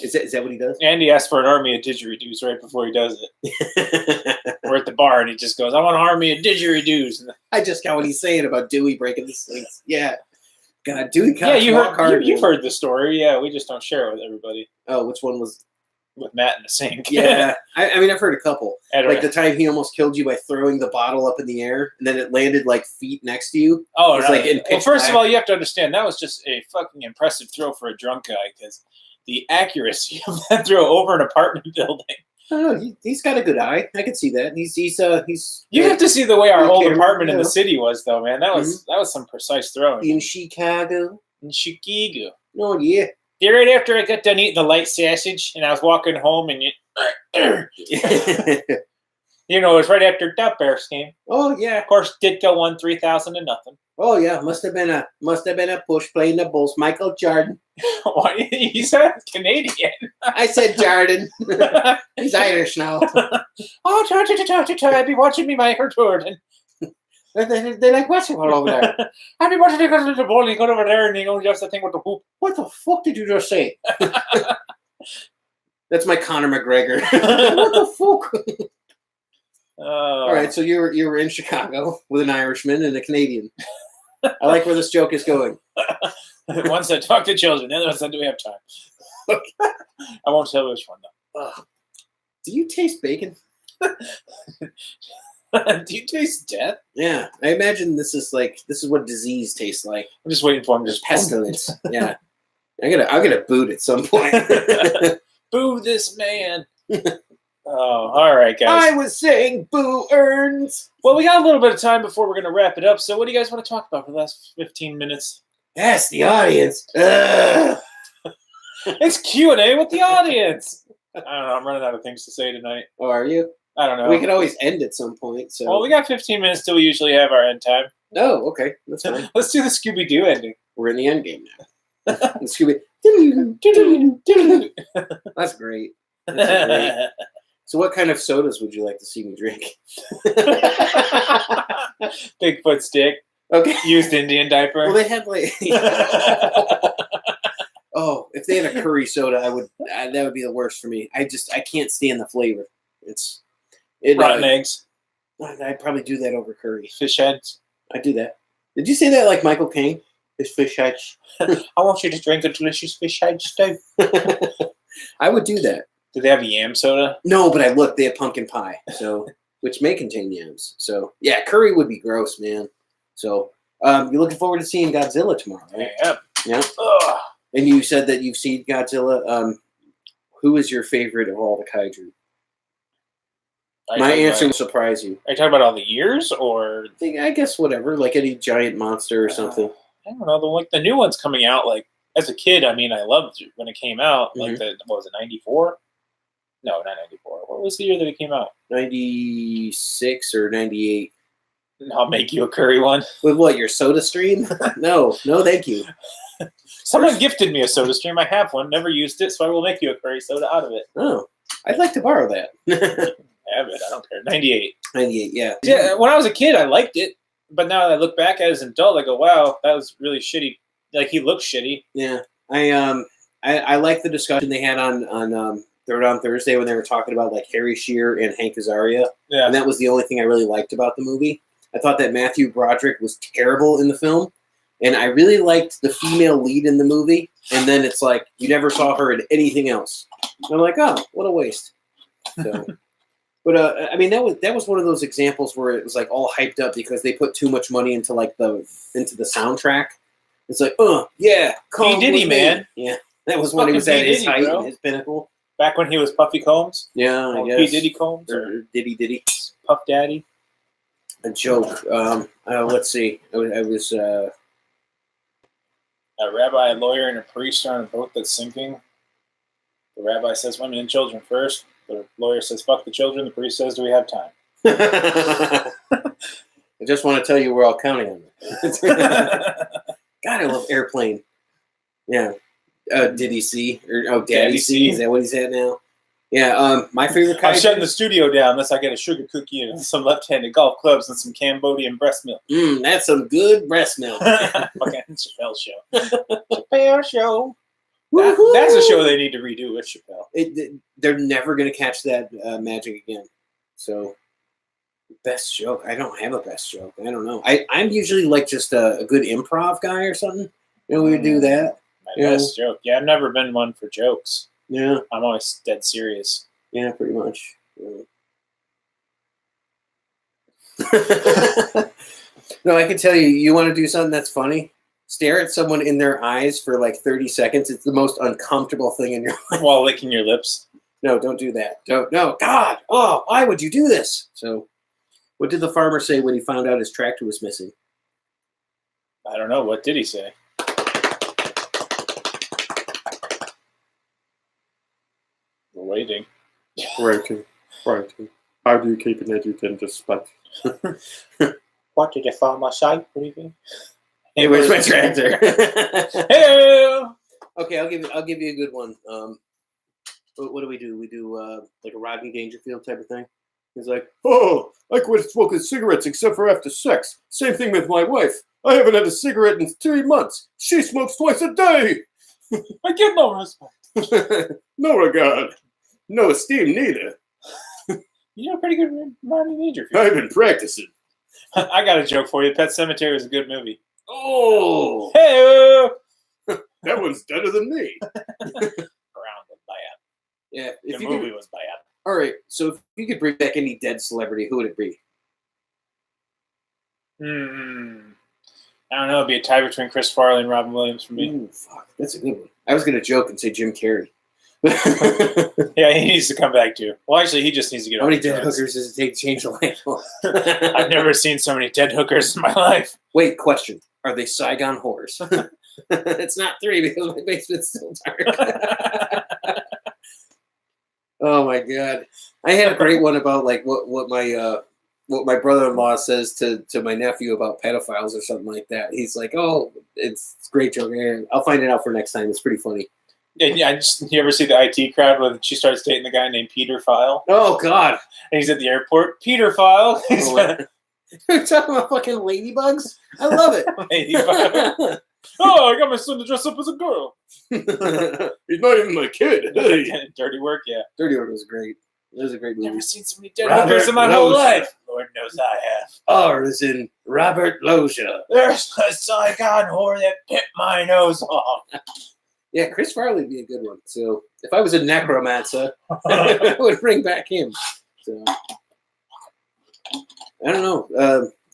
Is that what he does? Andy asks for an army of didgeridoos right before he does it. We're at the bar and he just goes, "I want an army of didgeridoos." I just got what he's saying about Dewey breaking the sinks. Yeah. God, Dewey Cox. Yeah, you've heard the story. Yeah, we just don't share it with everybody. Oh, which one was? With Matt in the sink. Yeah. I mean, I've heard a couple. Anyway. Like the time he almost killed you by throwing the bottle up in the air and then it landed like feet next to you. Oh, no. Like well, first of all, you have to understand that was just a fucking impressive throw for a drunk guy because the accuracy of that throw over an apartment building. Oh, he's got a good eye. I can see that. He's. You have to see the way our old apartment in yeah. the city was, though, man. That was some precise throwing. In Chicago. In Chicago. Oh yeah. Yeah, right after I got done eating the light sausage, and I was walking home, and you know, it was right after that Bears game. Oh yeah. Of course, Ditko won 3,000 to nothing. Oh yeah, must have been a push playing the Bulls. Michael Jordan. He said Canadian. I said Jordan. He's Irish now. Oh, I'd be watching me, Michael Jordan. They like basketball over there. I'd be watching the little ball. He got over there and he only does the thing with the hoop. What the fuck did you just say? That's my Conor McGregor. What the fuck? All right, so you were in Chicago with an Irishman and a Canadian. I like where this joke is going. One said, "Talk to children." The other one said, "Do we have time?" I won't tell which one though. Do you taste bacon? Do you taste death? Yeah, I imagine this is what disease tastes like. I'm just waiting for him to just pestilence. Yeah, I'm gonna boot at some point. Boo this man. Oh, all right, guys. I was saying boo earns. Well, we got a little bit of time before we're going to wrap it up. So what do you guys want to talk about for the last 15 minutes? Ask the audience. It's Q&A with the audience. I don't know. I'm running out of things to say tonight. Oh, are you? I don't know. We could always end at some point. So. Well, we got 15 minutes till we usually have our end time. Oh, okay. That's fine. Let's do the Scooby-Doo ending. We're in the end game now. Scooby. That's great. That's great. So what kind of sodas would you like to see me drink? Bigfoot stick. Okay. Used Indian diaper. Well, they had like... Oh, if they had a curry soda, that would be the worst for me. I can't stand the flavor. Rotten eggs. I'd probably do that over curry. Fish heads. I'd do that. Did you say that like Michael Caine? Fish heads. I want you to drink a delicious fish head stew. I would do that. Do they have yam soda? No, but they have pumpkin pie, so which may contain yams. So yeah, curry would be gross, man. So you're looking forward to seeing Godzilla tomorrow, right? Yeah. Yeah. Ugh. And you said that you've seen Godzilla. Who is your favorite of all the kaiju? My answer will surprise you. Are you talking about all the years, or I guess whatever, like any giant monster or something. I don't know. The new one's coming out. Like as a kid, I mean, I loved it when it came out. Like what was it, 94? No, not 94. What was the year that it came out? 96 or 98. I'll make you a curry one. With what, your soda stream? No, thank you. Someone gifted me a soda stream. I have one. Never used it, so I will make you a curry soda out of it. Oh, I'd like to borrow that. Have it. I don't care. 98. 98, yeah. Yeah, when I was a kid, I liked it. But now that I look back at it as an adult, I go, wow, that was really shitty. Like, he looks shitty. Yeah. I like the discussion they had on Third on Thursday when they were talking about like Harry Shearer and Hank Azaria. Yeah. And that was the only thing I really liked about the movie. I thought that Matthew Broderick was terrible in the film. And I really liked the female lead in the movie. And then it's like, you never saw her in anything else. And I'm like, oh, what a waste. So, but I mean, that was one of those examples where it was like all hyped up because they put too much money into like the soundtrack. It's like, yeah, P. Diddy, man. Yeah, that was when he was at his height and his pinnacle. Back when he was Puffy Combs? Yeah, I guess. P. Diddy Combs? Or Diddy. Puff Daddy? A joke. Let's see. I was... a rabbi, a lawyer, and a priest on a boat that's sinking. The rabbi says women and children first. The lawyer says fuck the children. The priest says, do we have time? I just want to tell you we're all counting on it. God, I love Airplane. Yeah. Did he see? Or Daddy see? Is that what he's at now? Yeah. My favorite kind. I'm shutting the studio down unless I get a sugar cookie and some left-handed golf clubs and some Cambodian breast milk. That's some good breast milk. Fucking Chappelle show. Chappelle show. That's a show they need to redo with Chappelle. They're never going to catch that magic again. So, best joke. I don't have a best joke. I don't know. I'm usually like just a good improv guy or something. You know, we would do that. My best joke. Yeah, I've never been one for jokes. Yeah. I'm always dead serious. Yeah, pretty much. Yeah. No, I can tell you, you want to do something that's funny? Stare at someone in their eyes for like 30 seconds. It's the most uncomfortable thing in your life. While licking your lips. No, don't do that. Don't. No, God. Oh, why would you do this? So, what did the farmer say when he found out his tractor was missing? I don't know. What did he say? We're waiting. Writing. How do you keep an educated despite? What did the farmer say? What do you think? Hey, where's my tractor? Hey! Okay, I'll give you a good one. What do? We do like a Rodney Dangerfield type of thing. He's like, oh, I quit smoking cigarettes except for after sex. Same thing with my wife. I haven't had a cigarette in 3 months. She smokes twice a day. I get no respect. No regard. No esteem neither. You know, pretty good Rodney Dangerfield. I've been practicing. I got a joke for you. Pet Sematary is a good movie. Oh, Hey! that one's better than me. Ground was bad. Yeah, The movie was bad. All right, so if you could bring back any dead celebrity, who would it be? I don't know. It'd be a tie between Chris Farley and Robin Williams for me. Ooh, fuck, that's a good one. I was gonna joke and say Jim Carrey. Yeah, he needs to come back too. Well, actually, he just needs to get. How many dead hookers does it take to change the light bulb? I've never seen so many dead hookers in my life. Wait, question: are they Saigon whores? It's not 3 because my basement's still dark. Oh my god! I had a great one about like what my brother-in-law says to my nephew about pedophiles or something like that. He's like, "Oh, it's a great joke. I'll find it out for next time. It's pretty funny." Yeah, you ever see the IT crowd when she starts dating the guy named Peter File? Oh God! And he's at the airport. Peter File. You're talking about fucking ladybugs? I love it. Ladybug. Oh, I got my son to dress up as a girl. He's not even my kid. Dirty Work, yeah. Dirty Work was great. It was a great movie. Never seen so many dead hookers in my whole life. Lord knows I have. Ours in Robert Loggia. There's a Saigon whore that bit my nose off. Yeah, Chris Farley would be a good one. So if I was a necromancer, I would bring back him. So I don't know.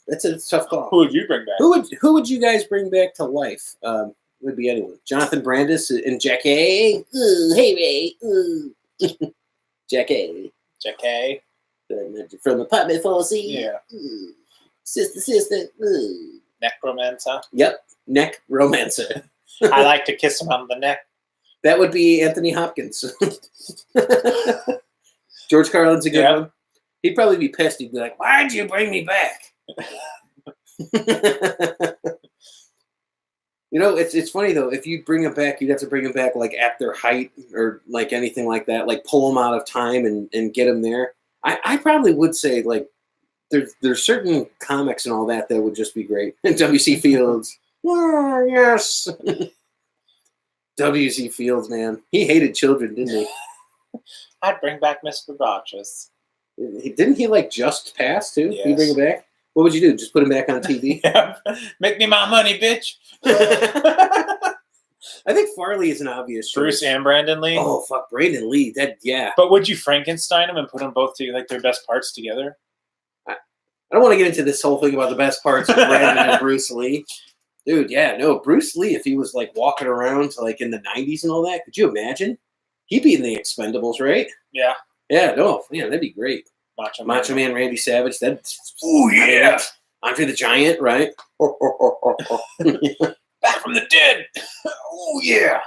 That's a tough call. Who would you bring back? Who would you guys bring back to life? Would be anyone. Jonathan Brandis and Jackie. Ooh, hey Ray. Ooh. Jackie. From Apartment 4C. Yeah. Ooh. Sister. Ooh. Necromancer. Yep. Neck romancer. I like to kiss him on the neck. That would be Anthony Hopkins. George Carlin's a good one. He'd probably be pissed. He'd be like, "Why'd you bring me back?" You know, it's funny though. If you bring him back, you'd have to bring him back like at their height or like anything like that. Like pull them out of time and get them there. I probably would say like there's certain comics and all that would just be great. W.C. Fields. Oh, yes. W.C. Fields, man. He hated children, didn't he? I'd bring back Mr. Rogers. Didn't he like just pass too? Yes. You bring him back? What would you do? Just put him back on TV? Yeah. Make me my money, bitch. I think Farley is an obvious choice. Bruce and Brandon Lee. Oh fuck, Brandon Lee. Yeah. But would you Frankenstein them and put them both to like their best parts together? I don't want to get into this whole thing about the best parts of Brandon and Bruce Lee. Dude, yeah, no, Bruce Lee, if he was like walking around like in the 90s and all that, could you imagine? He'd be in the Expendables, right? Yeah. Yeah, no, yeah, that'd be great. Macho Man Randy Savage, oh yeah. Andre the Giant, right? Back from the dead. Oh yeah.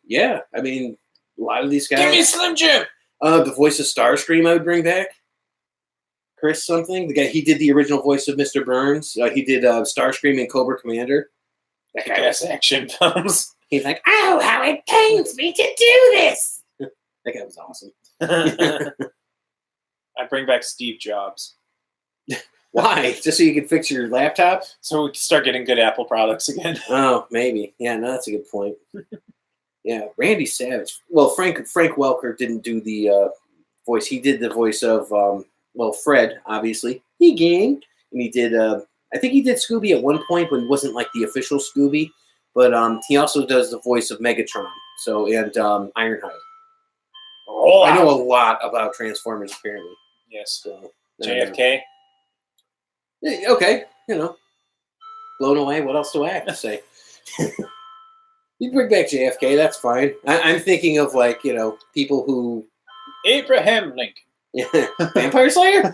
Yeah, I mean, A lot of these guys. Give me Slim Jim. The voice of Starscream I would bring back. Chris something. The guy, he did the original voice of Mr. Burns. He did Starscream and Cobra Commander. That guy has action films. He's like, oh, how it pains me to do this. That guy was awesome. I'd bring back Steve Jobs. Why? Just so you can fix your laptop? So we can start getting good Apple products again. Oh, maybe. Yeah, no, that's a good point. Yeah, Randy Savage. Well, Frank Welker didn't do the voice. He did the voice of, Fred, obviously. Hey, gang. And he did, I think he did Scooby at one point, but he wasn't like the official Scooby. But he also does the voice of Megatron. So, and Ironhide. Oh, I know a lot about Transformers, apparently. Yes. So, JFK. Okay, blown away. What else do I have to say? You bring back JFK, that's fine. I'm thinking of people who Abraham Lincoln. Vampire Slayer.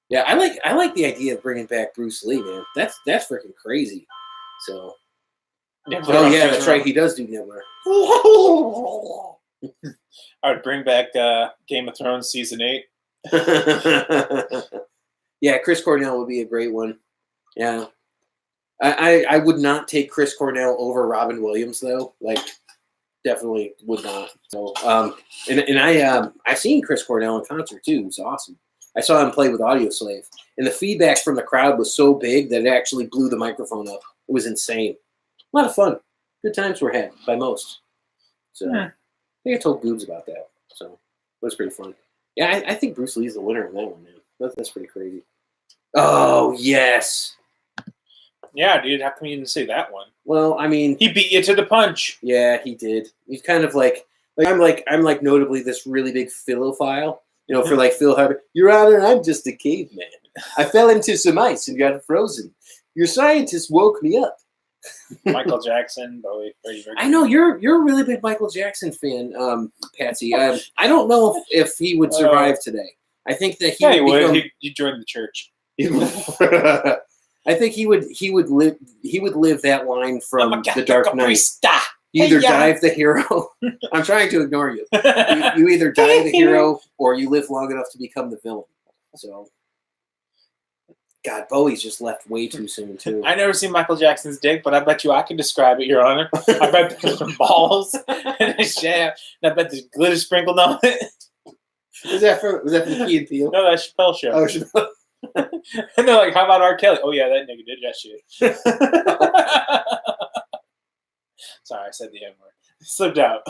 Yeah, I like the idea of bringing back Bruce Lee, man. That's freaking crazy. So, that's right. He does do Nibbler. I would bring back Game of Thrones season 8. Yeah, Chris Cornell would be a great one. Yeah, I would not take Chris Cornell over Robin Williams though. Like, definitely would not. So, and I seen Chris Cornell in concert too. It was awesome. I saw him play with Audioslave, and the feedback from the crowd was so big that it actually blew the microphone up. It was insane. A lot of fun. Good times were had by most. So, I think I told Goobs about that. So, it was pretty fun. Yeah, I think Bruce Lee's the winner in that one, man. That's pretty crazy. Oh, yes. Yeah, dude. How come you didn't say that one? Well, I mean, he beat you to the punch. Yeah, he did. He's kind of like I'm like notably this really big philophile. For like Phil Harvey. Your Honor, I'm just a caveman. I fell into some ice and got frozen. Your scientist woke me up. Michael Jackson, Bowie, Freddie Mercury. I know you're a really big Michael Jackson fan, Patsy. I don't know if he would survive today. I think that he would. He joined the church. I think he would live that line from The Dark Knight. You either die the hero. I'm trying to ignore you. You either die the hero or you live long enough to become the villain. So, God, Bowie's just left way too soon too. I never seen Michael Jackson's dick, but I bet you I can describe it, Your Honor. I bet there's some balls and a shaft, and I bet there's glitter sprinkled on it. Was that from Key and Peele? No, that's Chappelle Show. Oh, Chappelle. And they're like, how about R. Kelly? Oh, yeah, that nigga did that shit. Sorry, I said the N-word. Slipped out.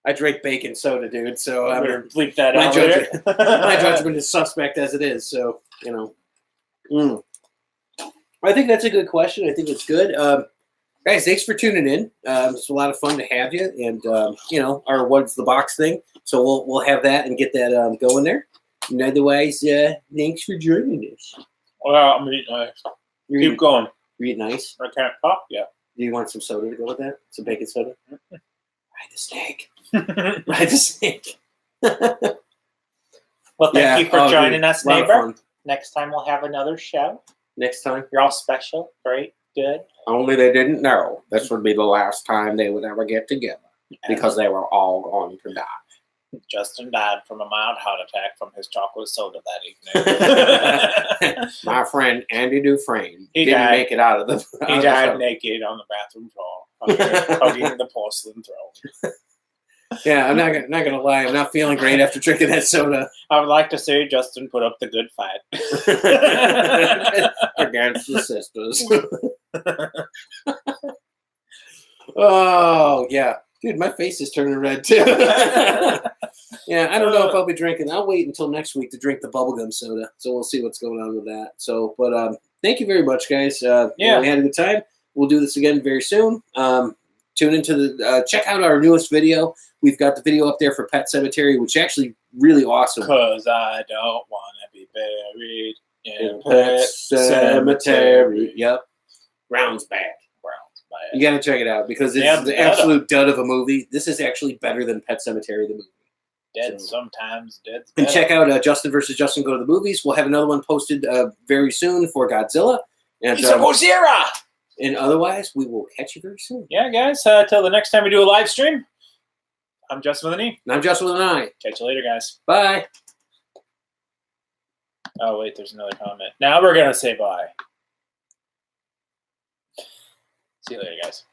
I drink baking soda, dude, so I'm going to bleep that out. My judgment is suspect as it is, so, I think that's a good question. I think it's good. Guys, thanks for tuning in. It's a lot of fun to have you, and, our What's the Box thing. So we'll have that and get that going there. And otherwise, thanks for joining us. Well, I'm eating nice. Keep going. You're eating nice? I can't talk yet. Do you want some soda to go with that? Some baking soda? Ride the snake. Ride the snake. Well, thank you for joining us, neighbor. Next time we'll have another show. Next time? You're all special. Great. Good. Only they didn't know this would be the last time they would ever get together because they were all going to die. Justin died from a mild heart attack from his chocolate soda that evening. My friend Andy Dufresne didn't make it out of the. He died naked on the bathroom floor, hugging the porcelain throne. Yeah, I'm not gonna lie. I'm not feeling great after drinking that soda. I would like to say Justin put up the good fight against the sisters. Oh yeah. Dude, my face is turning red too. Yeah, I don't know if I'll be drinking. I'll wait until next week to drink the bubblegum soda. So we'll see what's going on with that. So, but thank you very much, guys. We had a good time. We'll do this again very soon. Tune into the check out our newest video. We've got the video up there for Pet Cemetery, which is actually really awesome. Because I don't want to be buried in Pet Cemetery. Yep. Brown's bad. You got to check it out because it's the absolute dud of a movie. This is actually better than Pet Sematary, the movie. Dead sometimes, dead. And check out Justin versus Justin Go to the Movies. We'll have another one posted very soon for Godzilla. And, It's a Godzilla! And otherwise, we will catch you very soon. Yeah, guys. Till the next time we do a live stream, I'm Justin with an E. And I'm Justin with an I. Catch you later, guys. Bye. Oh, wait, there's another comment. Now we're going to say bye. See you later, guys.